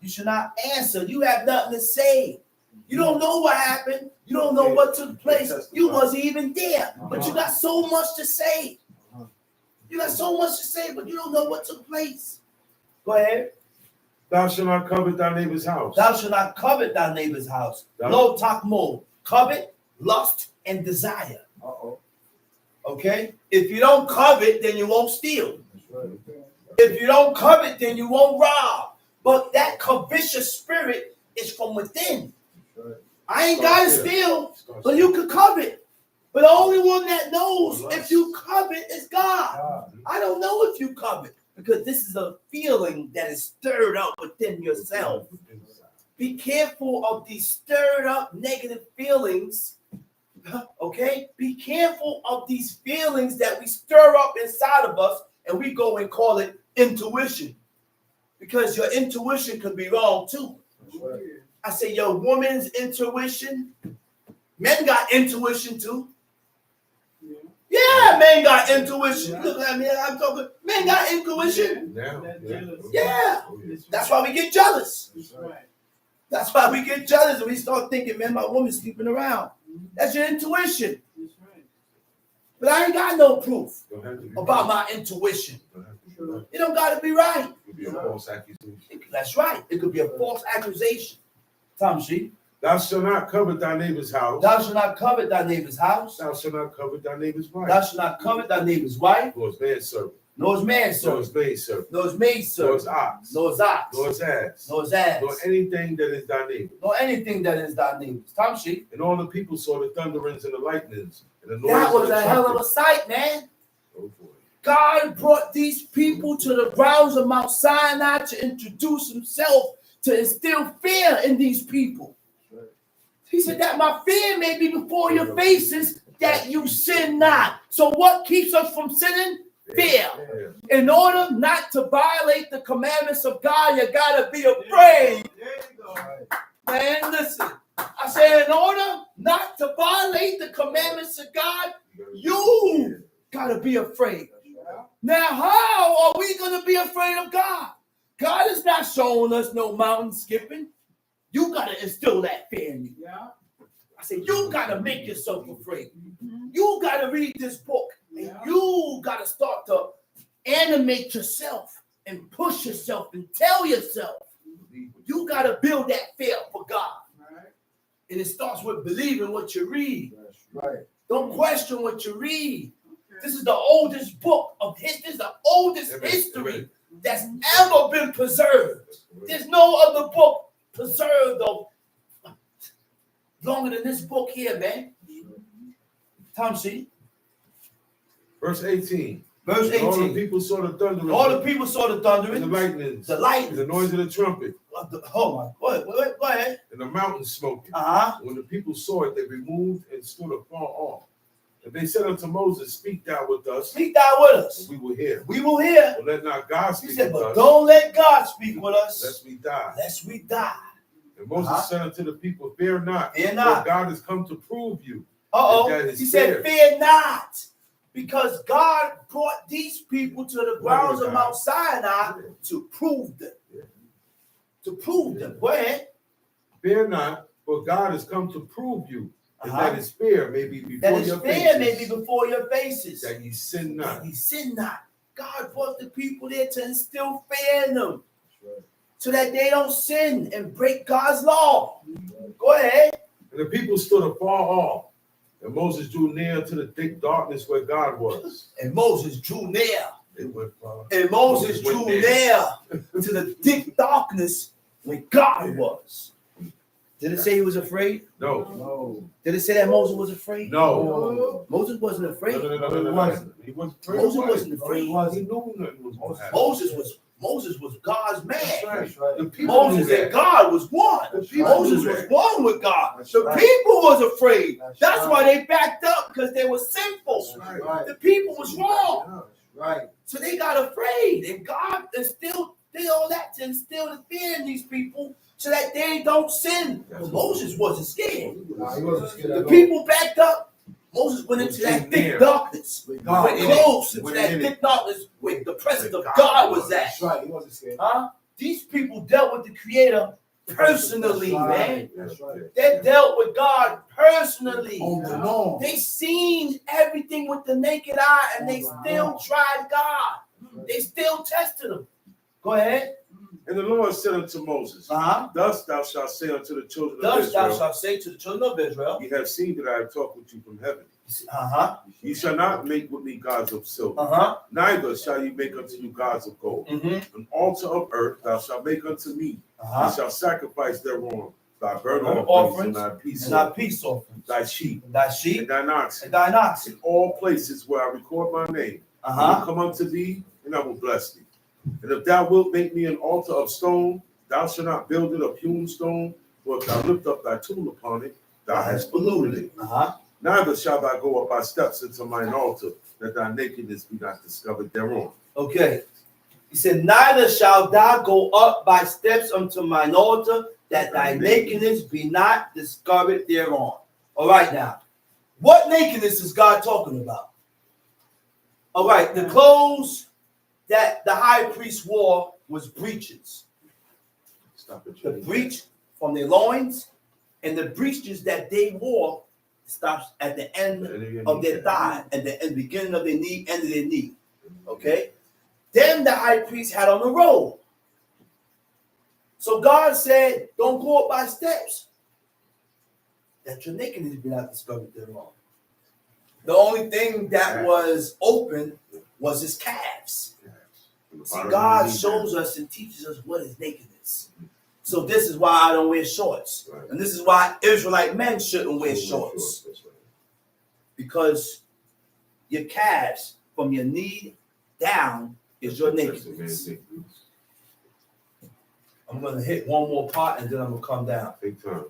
Speaker 4: You should not answer. You have nothing to say. You don't know what happened. You don't know what took place. You wasn't even there. But you got so much to say. You got so much to say, but you don't know what took place. Go ahead.
Speaker 3: Thou shalt not covet thy neighbor's house.
Speaker 4: Thou shalt not covet thy neighbor's house. Lo takmo. Covet, lust, and desire. Okay? If you don't covet, then you won't steal. If you don't covet, then you won't rob. But that covetous spirit is from within. I ain't got to steal, but you can covet. But the only one that knows if you covet is God. I don't know if you covet, because this is a feeling that is stirred up within yourself. Be careful of these stirred up negative feelings. Okay? Be careful of these feelings that we stir up inside of us, and we go and call it intuition. Because your intuition could be wrong too. I say your woman's intuition. Men got intuition too. Yeah, men got intuition. Look at me, I'm talking. Men got intuition. Yeah. That's why we get jealous. That's why we get jealous and we start thinking, man, my woman's sleeping around. That's your intuition. But I ain't got no proof about my intuition. It don't got to be right.
Speaker 3: It could be a false accusation.
Speaker 4: That's right. It could be a false accusation. Tom Sheep.
Speaker 3: Thou shalt not covet thy neighbor's house.
Speaker 4: Thou shalt not covet thy neighbor's house.
Speaker 3: Thou shalt not covet thy neighbor's wife.
Speaker 4: Thou shalt not covet thy neighbor's wife.
Speaker 3: Nor his manservant.
Speaker 4: Nor his
Speaker 3: Nor
Speaker 4: manservant.
Speaker 3: his maidservant.
Speaker 4: Nor his
Speaker 3: Nor
Speaker 4: maidservant.
Speaker 3: his ox.
Speaker 4: Nor his ox.
Speaker 3: Nor his ass.
Speaker 4: Nor his ass.
Speaker 3: Nor anything that is thy neighbor.
Speaker 4: Nor anything that is thy neighbor's. Tom Sheep.
Speaker 3: And all the people saw the thunderings and the lightnings and the noise
Speaker 4: That was
Speaker 3: of the
Speaker 4: a hell of a
Speaker 3: trumpet.
Speaker 4: sight, man.
Speaker 3: Oh boy.
Speaker 4: God brought these people to the grounds of Mount Sinai to introduce himself, to instill fear in these people. He said that my fear may be before your faces, that you sin not. So what keeps us from sinning? Fear. In order not to violate the commandments of God, you got to be afraid. Man, listen. I said in order not to violate the commandments of God, you got to be afraid. Now, how are we going to be afraid of God? God is not showing us no mountain skipping. You got to instill that fear in you.
Speaker 2: Yeah.
Speaker 4: I said, you got to make yourself afraid. You got to read this book. And you got to start to animate yourself and push yourself and tell yourself. You got to build that fear for God.
Speaker 2: Right.
Speaker 4: And it starts with believing what you read.
Speaker 2: That's right.
Speaker 4: Don't question what you read. This is the oldest book of history. This is the oldest history that's ever been preserved. There's no other book preserved longer than this book here, man. Tom, see?
Speaker 3: Verse 18.
Speaker 4: Verse 18.
Speaker 3: All the people saw the thunder.
Speaker 4: All the people saw the thunder
Speaker 3: and the lightning.
Speaker 4: The lightning.
Speaker 3: The noise of the trumpet.
Speaker 4: Oh my, go ahead.
Speaker 3: And the mountain smoking. When the people saw it, they removed and stood afar off. And they said unto Moses, speak thou with us.
Speaker 4: Speak thou with us.
Speaker 3: And we will hear.
Speaker 4: We will hear.
Speaker 3: But let not God speak
Speaker 4: He said,
Speaker 3: with
Speaker 4: but
Speaker 3: us.
Speaker 4: don't let God speak with us.
Speaker 3: Lest we die.
Speaker 4: Lest we die.
Speaker 3: And Moses said unto the people, fear not.
Speaker 4: Fear not.
Speaker 3: For God has come to prove you.
Speaker 4: He said, fear not. Because God brought these people to the grounds of Mount Sinai to prove them. To prove them. Go ahead.
Speaker 3: Fear not, for God has come to prove you. And that his fear may be before your faces.
Speaker 4: That his fear may be before your faces.
Speaker 3: That ye sin not.
Speaker 4: That ye sin not. God brought the people there to instill fear in them.
Speaker 2: Right.
Speaker 4: So that they don't sin and break God's law. Go ahead.
Speaker 3: And the people stood afar off. And Moses drew near to the thick darkness where God was.
Speaker 4: And Moses drew near.
Speaker 3: And
Speaker 4: Moses drew near to the thick darkness where God was. Did it say he was afraid?
Speaker 3: No.
Speaker 4: Did it say that Moses was afraid?
Speaker 3: No.
Speaker 4: Moses wasn't afraid.
Speaker 3: No. He wasn't afraid.
Speaker 4: Moses wasn't afraid.
Speaker 3: He knew nothing was going to happen.
Speaker 4: Moses was God's man.
Speaker 3: That's
Speaker 2: right.
Speaker 3: The people
Speaker 4: Moses
Speaker 3: knew
Speaker 4: and God was one. Moses was one with God. The people was afraid. That's why they backed up, because they were sinful.
Speaker 2: Right.
Speaker 4: The people was wrong.
Speaker 2: Right.
Speaker 4: So they got afraid. And God instilled all that to instill the fear in these people so that they don't sin. But Moses wasn't scared.
Speaker 2: No, he wasn't scared.
Speaker 4: The people backed up. Moses went into that thick darkness. Went close into that thick darkness where the presence of God was at.
Speaker 2: That's right. He wasn't scared.
Speaker 4: These people dealt with the Creator personally, man.
Speaker 2: That's right.
Speaker 4: They dealt with God personally.
Speaker 2: On the lawn.
Speaker 4: They seen everything with the naked eye, and they still tried God. They still tested him. Go ahead.
Speaker 3: And the Lord said unto Moses, thus thou shalt say unto the children of
Speaker 4: Thus
Speaker 3: Israel,
Speaker 4: thou shalt say to the children of Israel,
Speaker 3: ye have seen that I have talked with you from heaven. Ye shall not make with me gods of silver, neither shall ye make unto you gods of gold. An altar of earth thou shalt make unto me. Ye shall sacrifice thereon thy burnt offerings and thy peace offerings, thy sheep, and thine oxen, in all places where I record my name. I will come unto thee, and I will bless thee. And if thou wilt make me an altar of stone, thou shalt not build it of hewn stone, for if thou lift up thy tool upon it, thou hast polluted it. Neither shalt thou go up by steps into mine altar, that thy nakedness be not discovered thereon.
Speaker 4: Okay. He said, neither shalt thou go up by steps unto mine altar, that thy nakedness be not discovered thereon. All right, now. What nakedness is God talking about? All right, the clothes that the high priest wore was breeches. The breech from their loins and the breeches that they wore stops at the end of their thigh and the beginning of their knee, end of their knee. Okay? Then the high priest had on a robe. So God said, don't go up by steps, that your nakedness be not discovered thereon. The only thing that was open was his calves. See, God shows us and teaches us what is nakedness. So this is why I don't wear shorts. And this is why Israelite men shouldn't wear shorts. Because your calves from your knee down is your nakedness. I'm going to hit one more part and then I'm going to come down.
Speaker 3: Big time.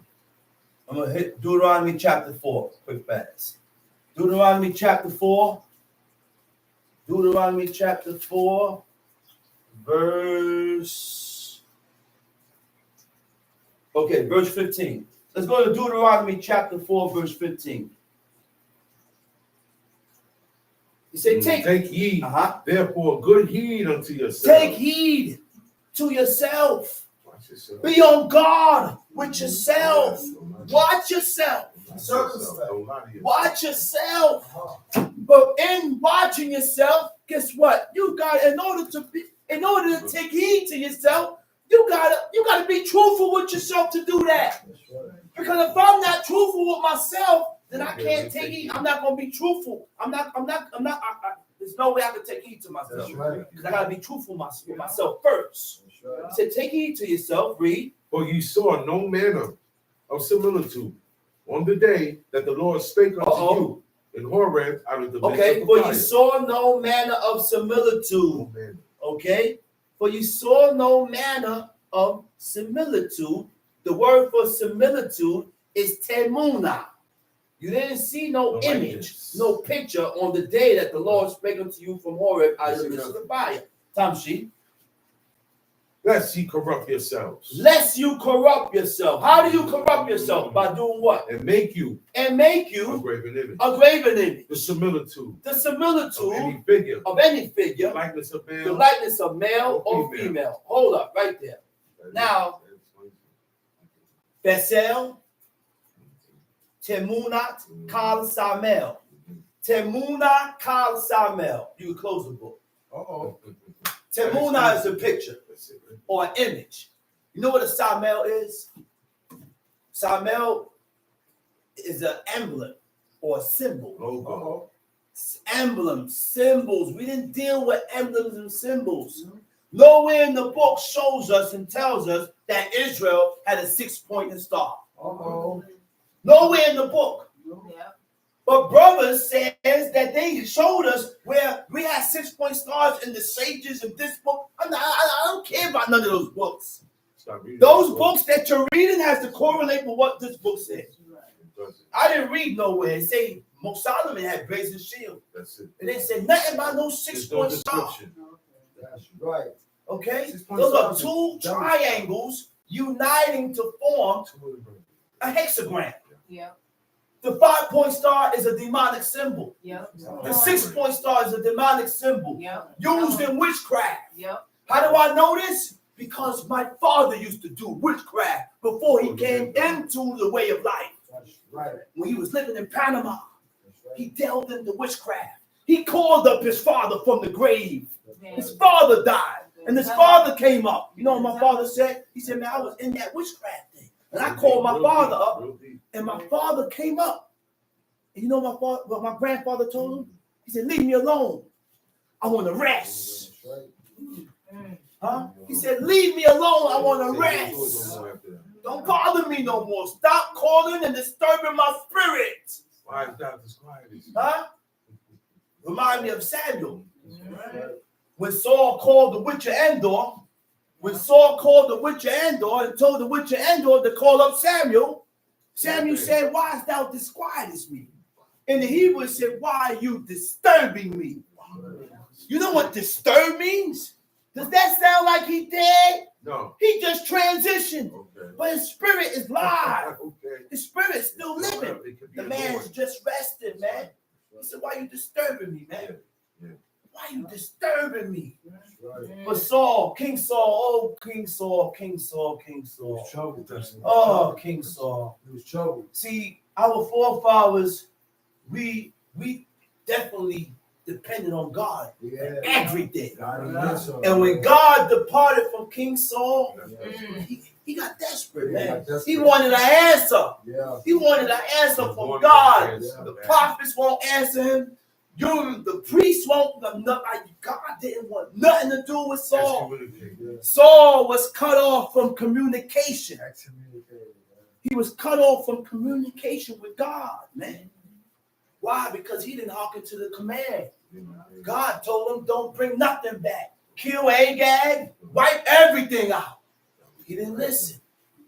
Speaker 4: I'm going to hit Deuteronomy chapter 4. Quick fast. Deuteronomy chapter 4. Deuteronomy chapter 4. Verse 15. Let's go to Deuteronomy chapter 4, verse 15. He said, take
Speaker 3: ye therefore good heed unto yourselves.
Speaker 4: Take heed to yourself.
Speaker 3: Watch yourself.
Speaker 4: Be on guard with yourself. Watch yourself.
Speaker 3: Don't lie to yourself.
Speaker 4: Watch yourself. But in watching yourself, guess what? You got in order to take heed to yourself, you gotta be truthful with yourself to do that. Because if I'm not truthful with myself, then I can't take heed. I'm not gonna be truthful. There's no way I can take heed to myself. Because I gotta be truthful with myself first. He said, take heed to yourself. Read.
Speaker 3: For you saw no manner of similitude on the day that the Lord spake unto you in Horeb out of the midst of the
Speaker 4: For
Speaker 3: fire.
Speaker 4: you saw no manner of similitude.
Speaker 3: No manner.
Speaker 4: Okay? For you saw no manner of similitude. The word for similitude is temuna. You didn't see no image, no picture on the day that the Lord spake unto you from Horeb out of the midst of the fire. Tamshi.
Speaker 3: Lest ye corrupt yourselves.
Speaker 4: Lest you corrupt yourself. How do you corrupt yourself? By doing what?
Speaker 3: And make you
Speaker 4: a
Speaker 3: graven image.
Speaker 4: A graven image.
Speaker 3: The similitude.
Speaker 4: The similitude
Speaker 3: of any figure.
Speaker 4: The
Speaker 3: likeness of male.
Speaker 4: The likeness of male or female. Hold up, right there. Now, Bethel, Temunat, Kal Samel. Temunat, Kal Samel. You can close the book. Temuna is a picture or an image. You know what a Samel is? Samel is an emblem or a symbol.
Speaker 3: Logo.
Speaker 4: Emblems, symbols. We didn't deal with emblems and symbols. Nowhere in the book shows us and tells us that Israel had a 6-pointed star. Nowhere in the book. But brothers says that they showed us where we had 6-point stars in the sages in this book. I don't care about none of those books. Those books that you're reading has to correlate with what this book says. I didn't read nowhere. It say Solomon had brazen shield.
Speaker 3: That's it.
Speaker 4: It didn't say nothing about no 6-point star.
Speaker 2: That's right.
Speaker 4: Okay? Those are two triangles uniting to form a hexagram.
Speaker 5: Yeah.
Speaker 4: The 5-point star is a demonic symbol.
Speaker 5: Yeah.
Speaker 4: The 6-point star is a demonic symbol.
Speaker 5: Yeah.
Speaker 4: Used in witchcraft.
Speaker 5: Yeah.
Speaker 4: How do I know this? Because my father used to do witchcraft before he came into the way of life.
Speaker 2: That's right.
Speaker 4: When he was living in Panama, he delved into witchcraft. He called up his father from the grave. His father died, and his father came up. You know what my father said? He said, man, I was in that witchcraft thing. And I called my father up, and my father came up. And you know what my grandfather told him? He said, leave me alone. I want to rest. Huh? He said, leave me alone. I want to rest. Don't bother me no more. Stop calling and disturbing my spirit.
Speaker 3: Why is that disquieted?
Speaker 4: Huh? Remind me of Samuel. When Saul called the witcher Endor, and told the witcher Endor to call up Samuel, Samuel said, why hast thou disquietest me? In the Hebrew it said, why are you disturbing me? You know what disturb means? Does that sound like he dead?
Speaker 3: No.
Speaker 4: He just transitioned.
Speaker 3: Okay.
Speaker 4: But his spirit is live.
Speaker 3: Okay.
Speaker 4: His spirit is still living. The man's just rested, man. He said, why are you disturbing me, man? Why are you disturbing me? But Saul, King Saul, oh, King Saul. Oh, King Saul.
Speaker 2: It was trouble.
Speaker 4: See, our forefathers, we definitely depended on God every day. And when God departed from King Saul, he got desperate, man. He wanted an answer. He wanted an answer from God. The prophets won't answer him. The priests won't. God didn't want nothing to do with Saul. Saul was cut off from communication. He was cut off from communication with God, man. Why? Because he didn't hearken to the command. God told him, don't bring nothing back. Kill Agag, wipe everything out. He didn't listen.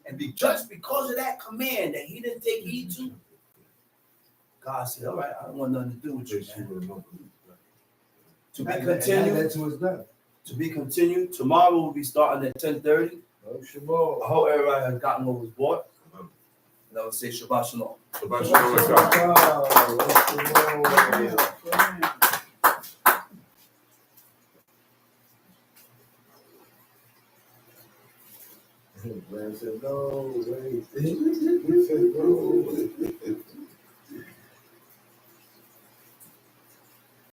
Speaker 4: And just because of that command that he didn't take heed to, God said, all right, I don't want nothing to do with you, man. To be continued. To be continued. Tomorrow we'll be starting at 10:30. I hope everybody has gotten what was bought. And I would say Shabbat Shalom.
Speaker 3: Shabbat Shalom. Man said, no, wait. He said, no.